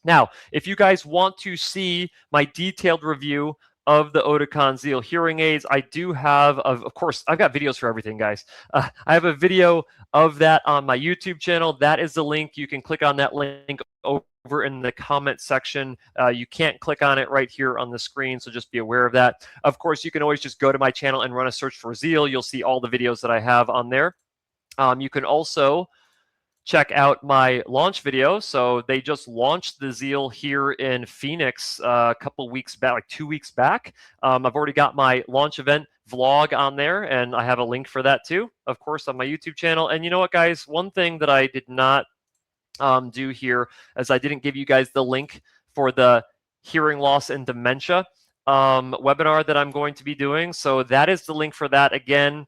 Now, if you guys want to see my detailed review of the Oticon Zeal hearing aids, I do have, of course, I've got videos for everything, guys. I have a video of that on my YouTube channel. That is the link. You can click on that link over in the comment section. You can't click on it right here on the screen, so just be aware of that. Of course, you can always just go to my channel and run a search for Zeal. You'll see all the videos that I have on there. You can also check out my launch video. So they just launched the Zeal here in Phoenix a couple weeks back, like 2 weeks back. I've already got my launch event vlog on there, and I have a link for that too, of course, on my YouTube channel. And you know what, guys? One thing that I did not do here is I didn't give you guys the link for the hearing loss and dementia webinar that I'm going to be doing. So that is the link for that. Again,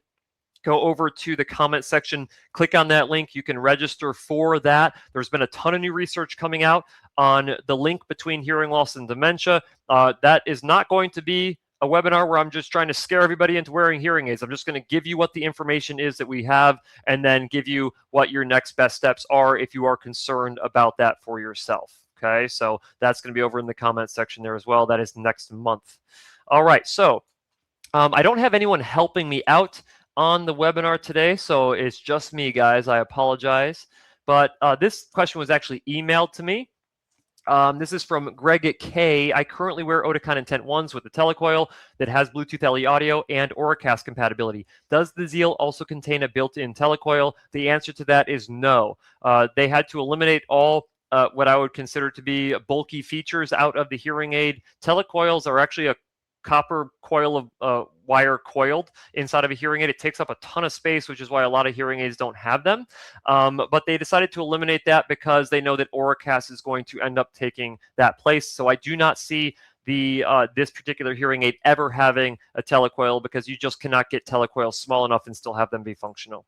go over to the comment section, click on that link. You can register for that. There's been a ton of new research coming out on the link between hearing loss and dementia. That is not going to be a webinar where I'm just trying to scare everybody into wearing hearing aids. I'm just going to give you what the information is that we have and then give you what your next best steps are if you are concerned about that for yourself. Okay, so that's going to be over in the comment section there as well. That is next month. All right, so I don't have anyone helping me out on the webinar today, so it's just me, guys. I apologize. But this question was actually emailed to me. This is from Greg K. I currently wear Oticon Intent 1s with the telecoil that has Bluetooth LE audio and Auracast compatibility. Does the Zeal also contain a built-in telecoil? The answer to that is no. They had to eliminate all what I would consider to be bulky features out of the hearing aid. Telecoils are actually a copper coil of wire coiled inside of a hearing aid. It takes up a ton of space, which is why a lot of hearing aids don't have them. But they decided to eliminate that because they know that Auracast is going to end up taking that place. So I do not see the this particular hearing aid ever having a telecoil because you just cannot get telecoils small enough and still have them be functional.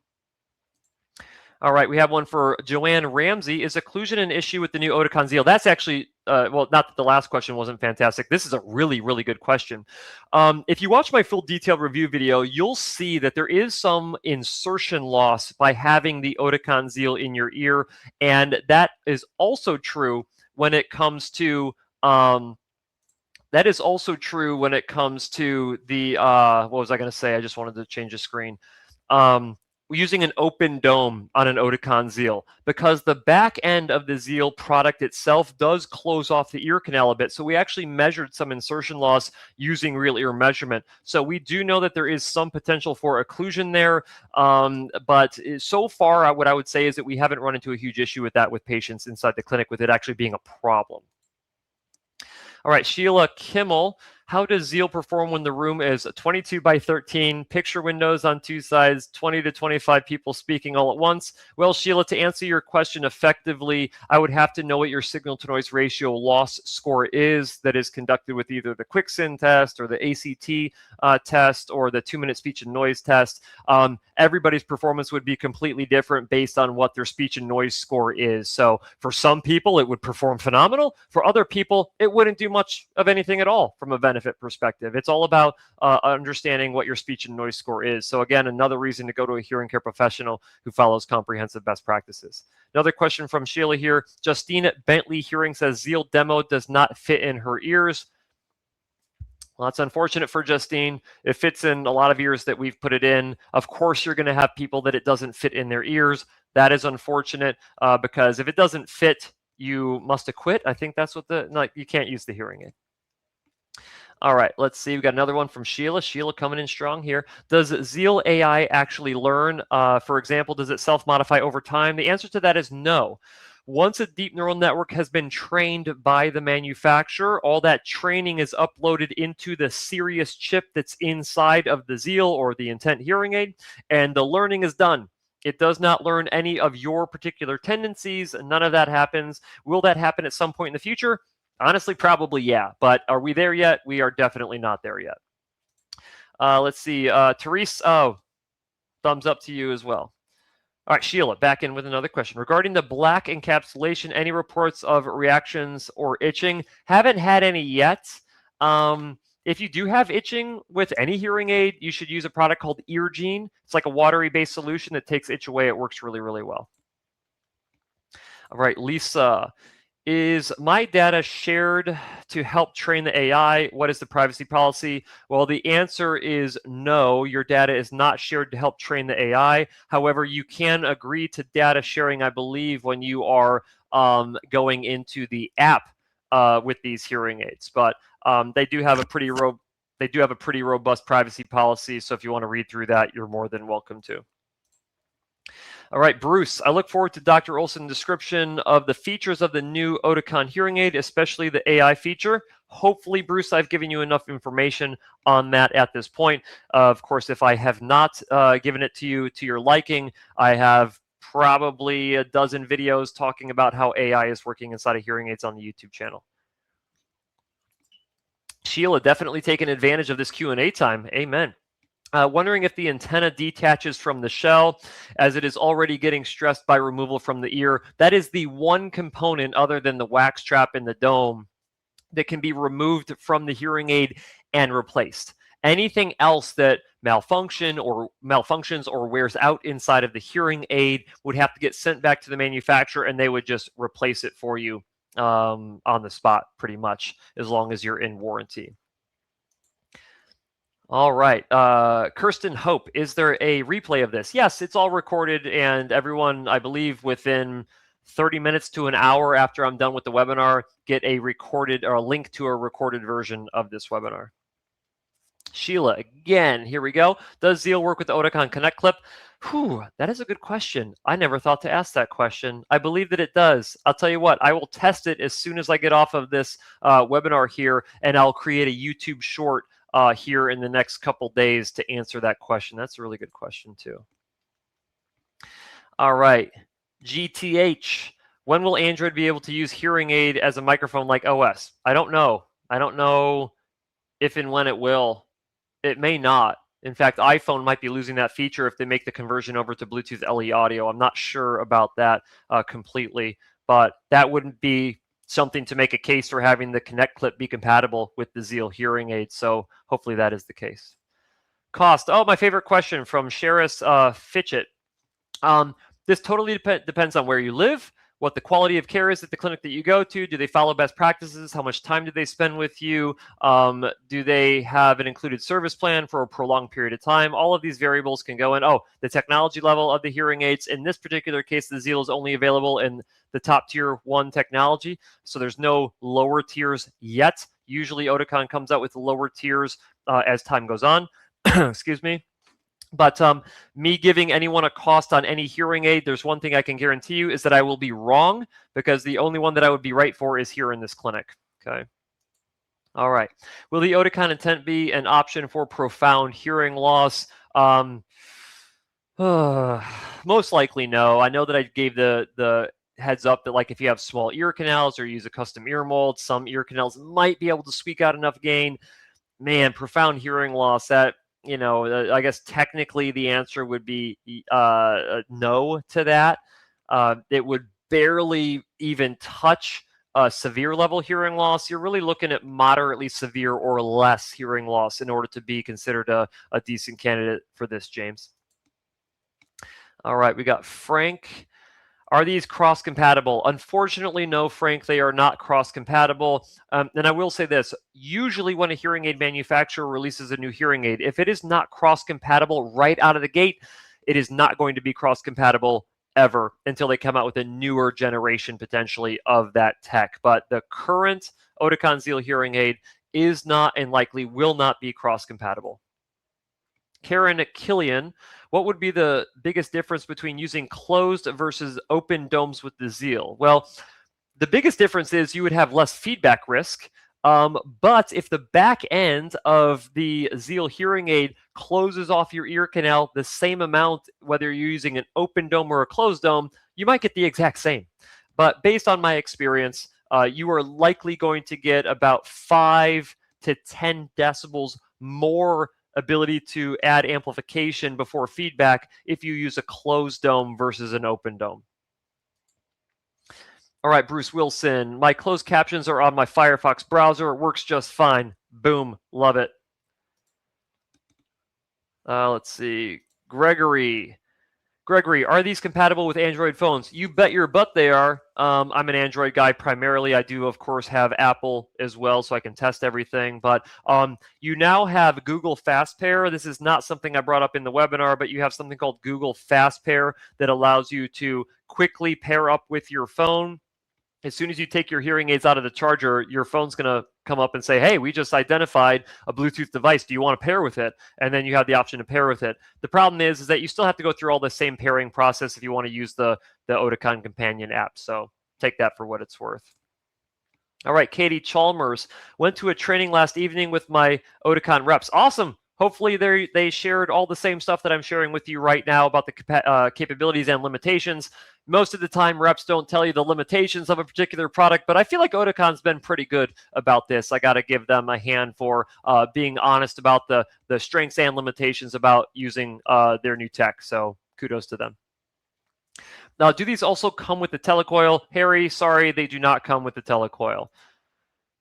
All right, we have one for Joanne Ramsey. Is occlusion an issue with the new Oticon Zeal? That's actually, well, not that the last question wasn't fantastic. This is a really, really good question. If you watch my full detailed review video, you'll see that there is some insertion loss by having the Oticon Zeal in your ear. And that is also true when it comes to, the, what was I going to say? I just wanted to change the screen. Using an open dome on an Oticon Zeal, because the back end of the Zeal product itself does close off the ear canal a bit. So we actually measured some insertion loss using real ear measurement. So we do know that there is some potential for occlusion there. But so far, what I would say is that we haven't run into a huge issue with that with patients inside the clinic with it actually being a problem. All right, Sheila Kimmel. How does Zeal perform when the room is 22 by 13, picture windows on two sides, 20 to 25 people speaking all at once? Well, Sheila, to answer your question effectively, I would have to know what your signal-to-noise ratio loss score is that is conducted with either the QuickSyn test or the ACT test or the 2-minute speech and noise test. Everybody's performance would be completely different based on what their speech and noise score is. So for some people, it would perform phenomenal. For other people, it wouldn't do much of anything at all from a benefit perspective. It's all about understanding what your speech and noise score is. So again, another reason to go to a hearing care professional who follows comprehensive best practices. Another question from Sheila here. Justine Bentley Hearing says Zeal demo does not fit in her ears. Well, that's unfortunate for Justine. It fits in a lot of ears that we've put it in. Of course, you're going to have people that it doesn't fit in their ears. That is unfortunate because if it doesn't fit, you must acquit. I think that's what you can't use the hearing aid. All right, let's see. We've got another one from Sheila. Sheila coming in strong here. Does Zeal AI actually learn? For example, does it self-modify over time? The answer to that is no. Once a deep neural network has been trained by the manufacturer, all that training is uploaded into the Sirius chip that's inside of the Zeal or the Intent hearing aid, and the learning is done. It does not learn any of your particular tendencies. None of that happens. Will that happen at some point in the future? Honestly, probably, yeah. But are we there yet? We are definitely not there yet. Let's see. Therese, thumbs up to you as well. All right, Sheila, back in with another question. Regarding the black encapsulation, any reports of reactions or itching? Haven't had any yet. If you do have itching with any hearing aid, you should use a product called Eargene. It's like a watery-based solution that takes itch away. It works really, really well. All right, Lisa. Is my data shared to help train the AI? What is the privacy policy? Well, the answer is no. Your data is not shared to help train the AI. However, you can agree to data sharing, I believe, when you are going into the app with these hearing aids. But they do have a pretty robust privacy policy. So if you want to read through that, you're more than welcome to. All right, Bruce, I look forward to Dr. Olson's description of the features of the new Oticon hearing aid, especially the AI feature. Hopefully, Bruce, I've given you enough information on that at this point. Of course, if I have not given it to you to your liking, I have probably a dozen videos talking about how AI is working inside of hearing aids on the YouTube channel. Sheila, definitely taking advantage of this Q&A time. Amen. Wondering if the antenna detaches from the shell as it is already getting stressed by removal from the ear. That is the one component other than the wax trap in the dome that can be removed from the hearing aid and replaced. Anything else that malfunctions or wears out inside of the hearing aid would have to get sent back to the manufacturer and they would just replace it for you on the spot pretty much, as long as you're in warranty. All right. Kirsten Hope, is there a replay of this? Yes, it's all recorded, and everyone, I believe, within 30 minutes to an hour after I'm done with the webinar, get a recorded or a link to a recorded version of this webinar. Sheila, again, here we go. Does Zeal work with the Oticon Connect clip? Whew, that is a good question. I never thought to ask that question. I believe that it does. I'll tell you what, I will test it as soon as I get off of this webinar here, and I'll create a YouTube short here in the next couple days to answer that question. That's a really good question too. All right, GTH. When will Android be able to use hearing aid as a microphone like OS? I don't know. I don't know if and when it will. It may not. In fact, iPhone might be losing that feature if they make the conversion over to Bluetooth LE audio. I'm not sure about that completely, but that wouldn't be something to make a case for having the Connect clip be compatible with the Zeal hearing aid. So hopefully that is the case. Cost. Oh, my favorite question from Sheris Fitchett. This totally depends on where you live, what the quality of care is at the clinic that you go to. Do they follow best practices? How much time do they spend with you? Do they have an included service plan for a prolonged period of time? All of these variables can go in. Oh, the technology level of the hearing aids. In this particular case, the Zeal is only available in the top tier 1 technology. So there's no lower tiers yet. Usually Oticon comes out with lower tiers as time goes on. Excuse me. But me giving anyone a cost on any hearing aid, there's one thing I can guarantee you is that I will be wrong, because the only one that I would be right for is here in this clinic. Okay. All right. Will the Oticon Intent be an option for profound hearing loss? Most likely no. I know that I gave the heads up that, like, if you have small ear canals or use a custom ear mold, some ear canals might be able to squeak out enough gain. Man, profound hearing loss, that, you know, I guess technically the answer would be no to that. It would barely even touch severe level hearing loss. You're really looking at moderately severe or less hearing loss in order to be considered a decent candidate for this, James. All right, we got Frank. Are these cross-compatible? Unfortunately, no, Frank, they are not cross-compatible. And I will say this, usually when a hearing aid manufacturer releases a new hearing aid, if it is not cross-compatible right out of the gate, it is not going to be cross-compatible ever until they come out with a newer generation, potentially, of that tech. But the current Oticon Zeal hearing aid is not, and likely will not be, cross-compatible. Karen Killian, what would be the biggest difference between using closed versus open domes with the Zeal? Well, the biggest difference is you would have less feedback risk. But if the back end of the Zeal hearing aid closes off your ear canal the same amount, whether you're using an open dome or a closed dome, you might get the exact same. But based on my experience, you are likely going to get about 5 to 10 decibels more ability to add amplification before feedback if you use a closed dome versus an open dome. All right, Bruce Wilson, my closed captions are on my Firefox browser. It works just fine. Boom. Love it. Let's see. Gregory, are these compatible with Android phones? You bet your butt they are. I'm an Android guy primarily. I do, of course, have Apple as well, so I can test everything. But you now have Google Fast Pair. This is not something I brought up in the webinar, but you have something called Google Fast Pair that allows you to quickly pair up with your phone. As soon as you take your hearing aids out of the charger, your phone's going to come up and say, hey, we just identified a Bluetooth device. Do you want to pair with it? And then you have the option to pair with it. The problem is that you still have to go through all the same pairing process if you want to use the Oticon Companion app. So take that for what it's worth. All right, Katie Chalmers. Went to a training last evening with my Oticon reps. Awesome. Hopefully they shared all the same stuff that I'm sharing with you right now about the capabilities and limitations. Most of the time, reps don't tell you the limitations of a particular product, but I feel like Oticon's been pretty good about this. I got to give them a hand for being honest about the strengths and limitations about using their new tech. So kudos to them. Now, do these also come with the telecoil? Harry, sorry, they do not come with the telecoil.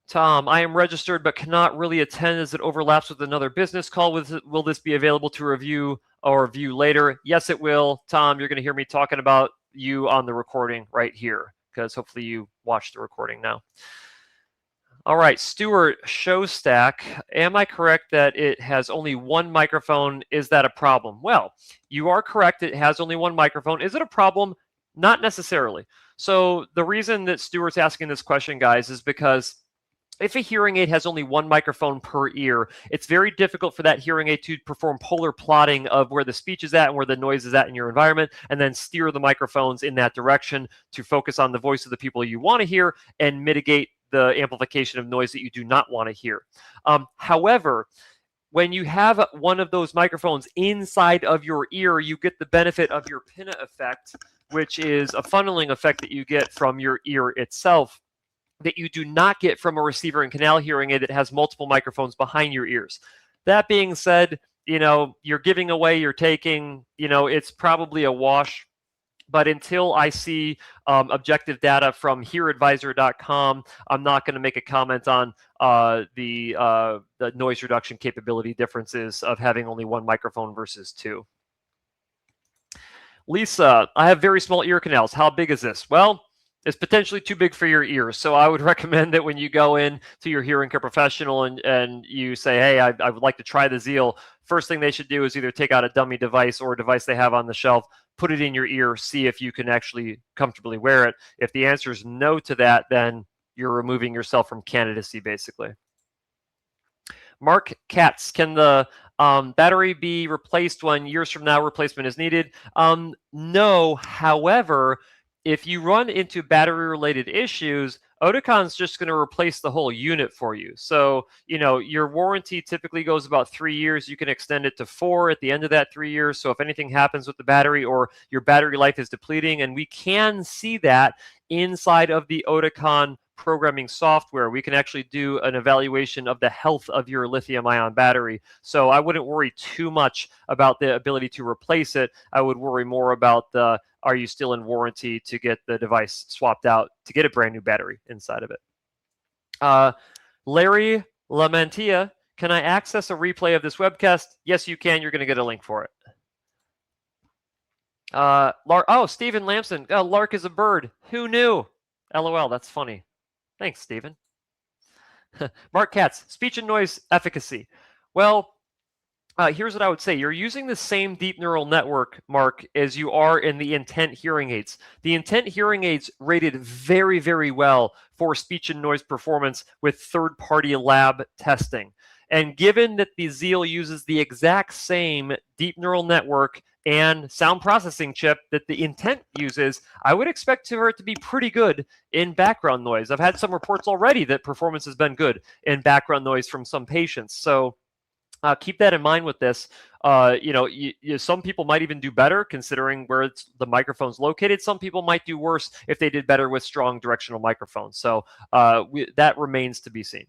Tom, I am registered but cannot really attend as it overlaps with another business call. Will this be available to review or view later? Yes, it will. Tom, you're going to hear me talking about you on the recording right here because hopefully you watched the recording now. All right, Stuart Showstack, am I correct that it has only one microphone? Is that a problem? Well, you are correct. It has only one microphone. Is it a problem? Not necessarily. So the reason that Stuart's asking this question, guys, is because if a hearing aid has only one microphone per ear, it's very difficult for that hearing aid to perform polar plotting of where the speech is at and where the noise is at in your environment, and then steer the microphones in that direction to focus on the voice of the people you want to hear and mitigate the amplification of noise that you do not want to hear. However, when you have one of those microphones inside of your ear, you get the benefit of your pinna effect, which is a funneling effect that you get from your ear itself, that you do not get from a receiver and canal hearing aid that has multiple microphones behind your ears. That being said, you're giving away, you're taking, it's probably a wash. But until I see objective data from hearadvisor.com, I'm not going to make a comment on the noise reduction capability differences of having only one microphone versus two. Lisa, I have very small ear canals. How big is this? Well, it's potentially too big for your ears. So I would recommend that when you go in to your hearing care professional and you say, hey, I would like to try the Zeal, first thing they should do is either take out a dummy device or a device they have on the shelf, put it in your ear, see if you can actually comfortably wear it. If the answer is no to that, then you're removing yourself from candidacy, basically. Mark Katz, can the battery be replaced when years from now replacement is needed? No, however, if you run into battery-related issues, Oticon's just going to replace the whole unit for you. So, your warranty typically goes about 3 years. You can extend it to 4 at the end of that 3 years. So if anything happens with the battery or your battery life is depleting, and we can see that inside of the Oticon programming software, we can actually do an evaluation of the health of your lithium-ion battery. So I wouldn't worry too much about the ability to replace it. I would worry more about are you still in warranty to get the device swapped out to get a brand new battery inside of it. Larry Lamantia, can I access a replay of this webcast? Yes, you can. You're going to get a link for it. Stephen Lamson. Lark is a bird. Who knew? LOL, that's funny. Thanks, Stephen. Mark Katz, speech and noise efficacy. Well, here's what I would say. You're using the same deep neural network, Mark, as you are in the intent hearing aids. The intent hearing aids rated very, very well for speech and noise performance with third-party lab testing. And given that the Zeal uses the exact same deep neural network and sound processing chip that the intent uses, I would expect for it to be pretty good in background noise. I've had some reports already that performance has been good in background noise from some patients. So keep that in mind with this. Some people might even do better considering where the microphone's located. Some people might do worse if they did better with strong directional microphones. So that remains to be seen.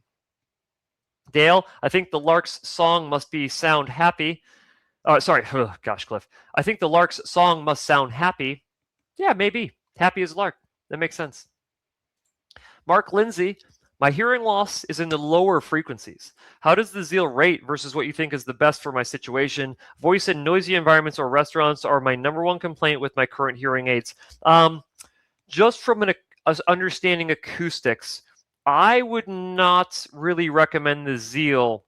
Dale, I think the Lark's song must be sound happy. Sorry, gosh, Cliff. I think the Lark's song must sound happy. Yeah, maybe. Happy as Lark. That makes sense. Mark Lindsay, My hearing loss is in the lower frequencies. How does the Zeal rate versus what you think is the best for my situation? Voice in noisy environments or restaurants are my number one complaint with my current hearing aids. Just from an understanding acoustics, I would not really recommend the Zeal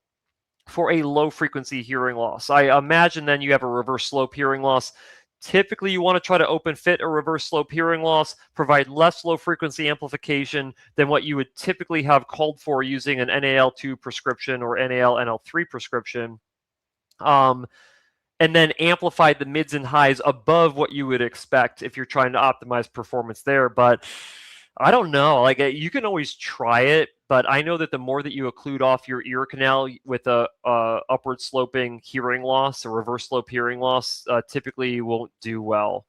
for a low frequency hearing loss. I imagine then you have a reverse slope hearing loss. Typically, you want to try to open fit a reverse slope hearing loss, provide less low frequency amplification than what you would typically have called for using an NAL2 prescription or NAL-NL3 prescription. And then amplify the mids and highs above what you would expect if you're trying to optimize performance there. But I don't know. Like you can always try it, but I know that the more that you occlude off your ear canal with a upward sloping hearing loss, a reverse slope hearing loss, typically you won't do well.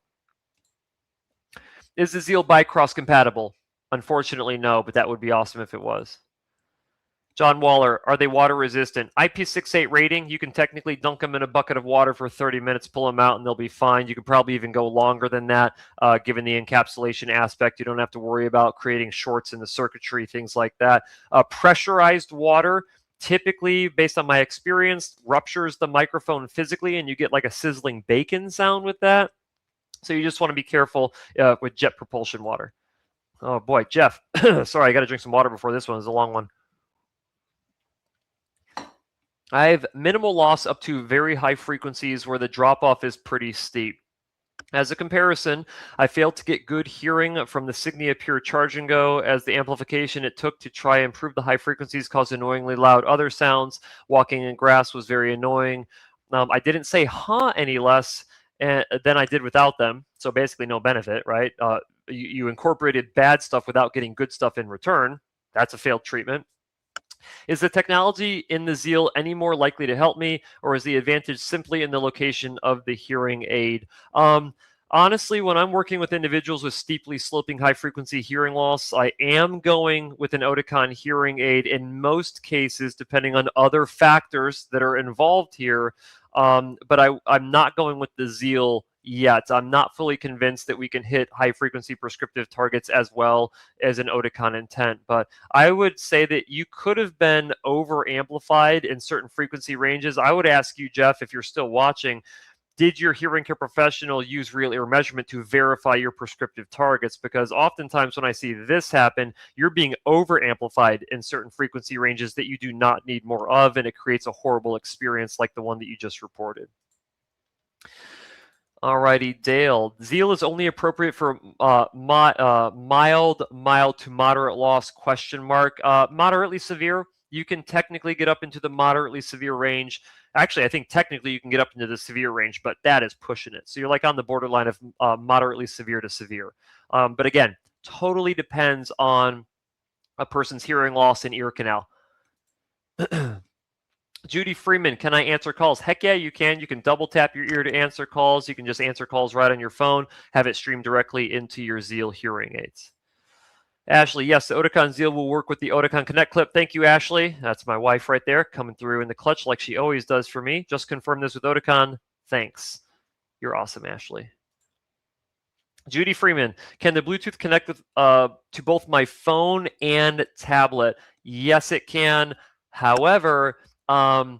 Is the Zeal Bicross compatible? Unfortunately, no, but that would be awesome if it was. John Waller, are they water resistant? IP68 rating, you can technically dunk them in a bucket of water for 30 minutes, pull them out, and they'll be fine. You could probably even go longer than that, given the encapsulation aspect. You don't have to worry about creating shorts in the circuitry, things like that. Pressurized water, typically, based on my experience, ruptures the microphone physically, and you get like a sizzling bacon sound with that. So you just want to be careful with jet propulsion water. Oh boy, Jeff, sorry, I got to drink some water before this one. It's a long one. I have minimal loss up to very high frequencies where the drop-off is pretty steep. As a comparison, I failed to get good hearing from the Signia Pure Charge and Go, as the amplification it took to try and improve the high frequencies caused annoyingly loud other sounds. Walking in grass was very annoying. I didn't say huh any less than I did without them, so basically no benefit, right? You incorporated bad stuff without getting good stuff in return. That's a failed treatment. Is the technology in the Zeal any more likely to help me, or is the advantage simply in the location of the hearing aid? Honestly, when I'm working with individuals with steeply sloping high frequency hearing loss, I am going with an Oticon hearing aid in most cases, depending on other factors that are involved here. But I'm not going with the Zeal yet. I'm not fully convinced that we can hit high frequency prescriptive targets as well as an Oticon intent. But I would say that you could have been over amplified in certain frequency ranges. I would ask you, Jeff, if you're still watching, did your hearing care professional use real ear measurement to verify your prescriptive targets? Because oftentimes when I see this happen, you're being over amplified in certain frequency ranges that you do not need more of, and it creates a horrible experience like the one that you just reported. Alrighty, Dale. Zeal is only appropriate for mild to moderate loss, question mark. Moderately severe, you can technically get up into the moderately severe range. Actually, I think technically you can get up into the severe range, but that is pushing it. So you're like on the borderline of moderately severe to severe. But again, totally depends on a person's hearing loss and ear canal. Judy Freeman, can I answer calls? Heck yeah, you can. You can double tap your ear to answer calls. You can just answer calls right on your phone, have it stream directly into your Zeal hearing aids. Ashley, yes, the Oticon Zeal will work with the Oticon Connect clip. Thank you, Ashley. That's my wife right there, coming through in the clutch like she always does for me. Just confirm this with Oticon. Thanks. You're awesome, Ashley. Judy Freeman, can the Bluetooth connect with, to both my phone and tablet? Yes, it can. However, when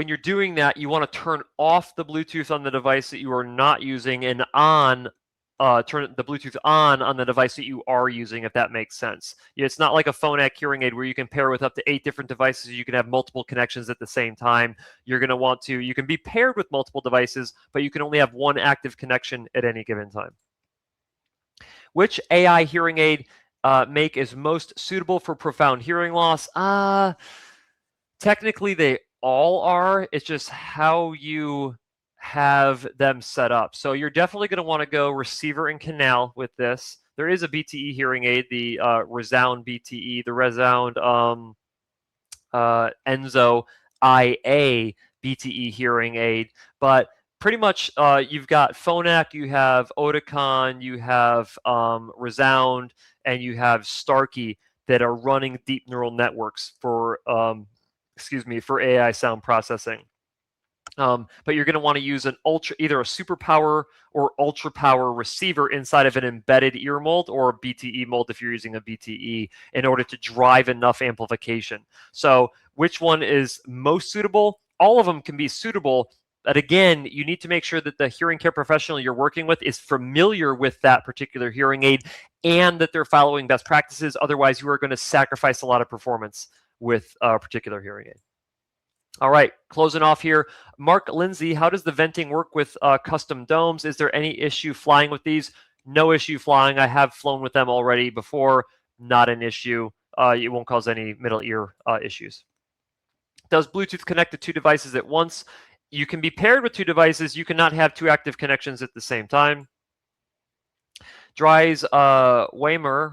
you're doing that, you want to turn off the Bluetooth on the device that you are not using and turn the Bluetooth on the device that you are using, if that makes sense. It's not like a phone-ac hearing aid where you can pair with up to 8 different devices. You can have multiple connections at the same time. You're going to want to, you can be paired with multiple devices, but you can only have one active connection at any given time. Which AI hearing aid make is most suitable for profound hearing loss? Technically, they all are. It's just how you have them set up. So you're definitely going to want to go receiver and canal with this. There is a BTE hearing aid, the Resound BTE, the Resound Enzo IA BTE hearing aid. But pretty much you've got Phonak, you have Oticon, you have Resound, and you have Starkey that are running deep neural networks for for AI sound processing. But you're going to want to use either a superpower or ultra power receiver inside of an embedded ear mold or a BTE mold if you're using a BTE in order to drive enough amplification. So which one is most suitable? All of them can be suitable. But again, you need to make sure that the hearing care professional you're working with is familiar with that particular hearing aid and that they're following best practices. Otherwise, you are going to sacrifice a lot of performance with a particular hearing aid. All right, closing off here. Mark Lindsay, how does the venting work with custom domes? Is there any issue flying with these? No issue flying. I have flown with them already before. Not an issue. It won't cause any middle ear issues. Does Bluetooth connect to two devices at once? You can be paired with two devices. You cannot have two active connections at the same time. Dries Waymeyer,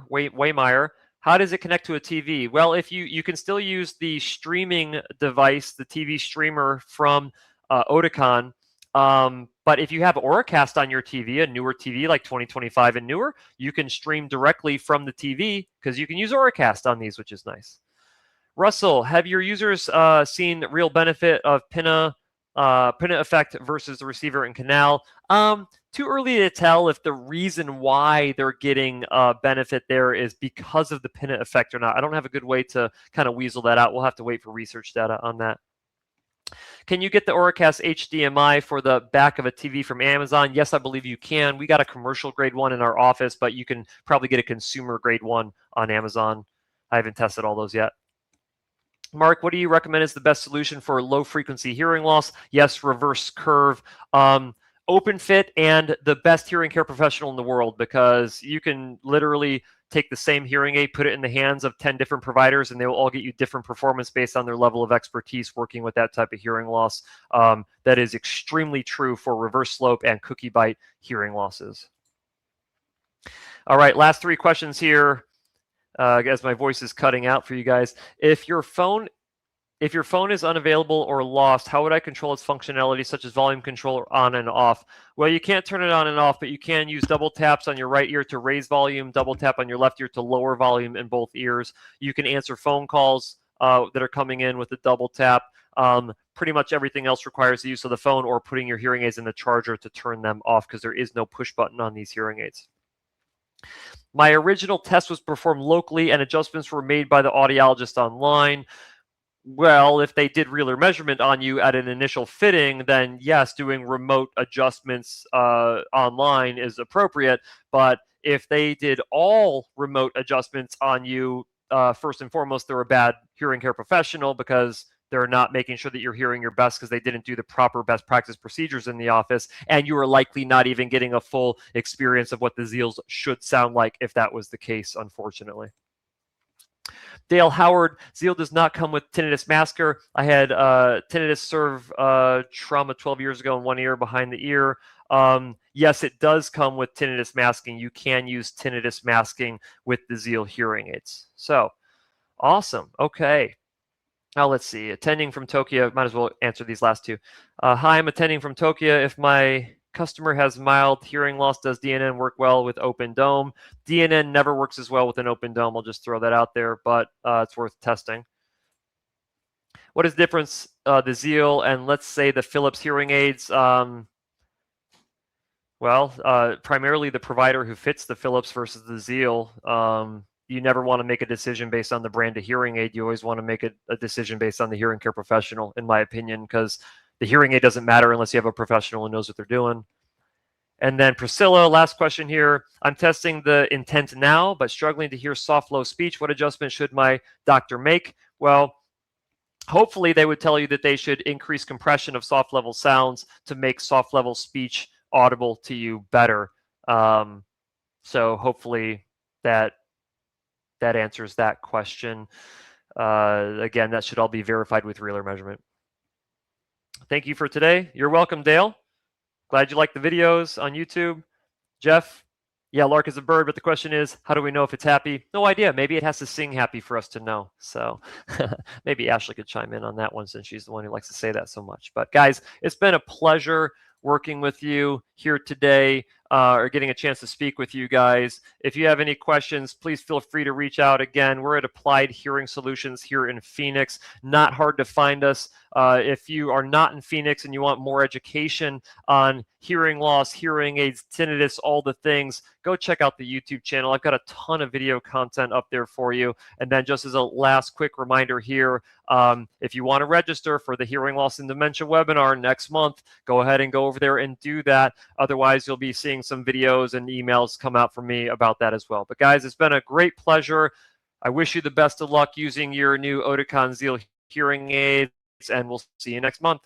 how does it connect to a TV? Well, if you can still use the streaming device, the TV streamer from Oticon, but if you have Auracast on your TV, a newer TV like 2025 and newer, you can stream directly from the TV because you can use Auracast on these, which is nice. Russell, have your users seen real benefit of pinna effect versus the receiver and canal? Too early to tell if the reason why they're getting benefit there is because of the pinna effect or not. I don't have a good way to kind of weasel that out. We'll have to wait for research data on that. Can you get the Auracast HDMI for the back of a TV from Amazon? Yes, I believe you can. We got a commercial grade one in our office, but you can probably get a consumer grade one on Amazon. I haven't tested all those yet. Mark, what do you recommend is the best solution for low frequency hearing loss? Yes, reverse curve. Open fit and the best hearing care professional in the world, because you can literally take the same hearing aid, put it in the hands of 10 different providers, and they will all get you different performance based on their level of expertise working with that type of hearing loss. That is extremely true for reverse slope and cookie bite hearing losses. All right, last three questions here. As my voice is cutting out for you guys. If your phone is unavailable or lost, how would I control its functionality, such as volume control on and off? Well, you can't turn it on and off, but you can use double taps on your right ear to raise volume, double tap on your left ear to lower volume in both ears. You can answer phone calls that are coming in with a double tap. Pretty much everything else requires the use of the phone or putting your hearing aids in the charger to turn them off, because there is no push button on these hearing aids. My original test was performed locally and adjustments were made by the audiologist online. Well, if they did real measurement on you at an initial fitting, then yes, doing remote adjustments online is appropriate. But if they did all remote adjustments on you, first and foremost, they're a bad hearing care professional, because they're not making sure that you're hearing your best, because they didn't do the proper best practice procedures in the office. And you are likely not even getting a full experience of what the Zeals should sound like if that was the case, unfortunately. Dale Howard, Zeal does not come with tinnitus masker. I had tinnitus serve trauma 12 years ago in one ear behind the ear. Yes, it does come with tinnitus masking. You can use tinnitus masking with the Zeal hearing aids. So, awesome. Okay. Now let's see. Attending from Tokyo. Might as well answer these last two. Hi, I'm attending from Tokyo. If my customer has mild hearing loss, does DNN work well with open dome? DNN never works as well with an open dome. I'll just throw that out there, but it's worth testing. What is the difference, the Zeal and let's say the Philips hearing aids? Primarily the provider who fits the Philips versus the Zeal. You never want to make a decision based on the brand of hearing aid. You always want to make a decision based on the hearing care professional, in my opinion, because the hearing aid doesn't matter unless you have a professional who knows what they're doing. And then Priscilla, last question here. I'm testing the intent now, but struggling to hear soft, low speech. What adjustment should my doctor make? Well, hopefully they would tell you that they should increase compression of soft level sounds to make soft level speech audible to you better. So hopefully that answers that question. Again, that should all be verified with real measurement. Thank you for today. You're welcome, Dale. Glad you like the videos on YouTube. Jeff, yeah, Lark is a bird, but the question is, how do we know if it's happy? No idea. Maybe it has to sing happy for us to know. So maybe Ashley could chime in on that one, since she's the one who likes to say that so much. But guys, it's been a pleasure working with you here today. or getting a chance to speak with you guys. If you have any questions, please feel free to reach out. Again, we're at Applied Hearing Solutions here in Phoenix. Not hard to find us. If you are not in Phoenix and you want more education on hearing loss, hearing aids, tinnitus, all the things, go check out the YouTube channel. I've got a ton of video content up there for you. And then just as a last quick reminder here, if you want to register for the Hearing Loss and Dementia webinar next month, go ahead and go over there and do that. Otherwise, you'll be seeing some videos and emails come out from me about that as well. But guys, it's been a great pleasure. I wish you the best of luck using your new Oticon Zeal hearing aids, and we'll see you next month.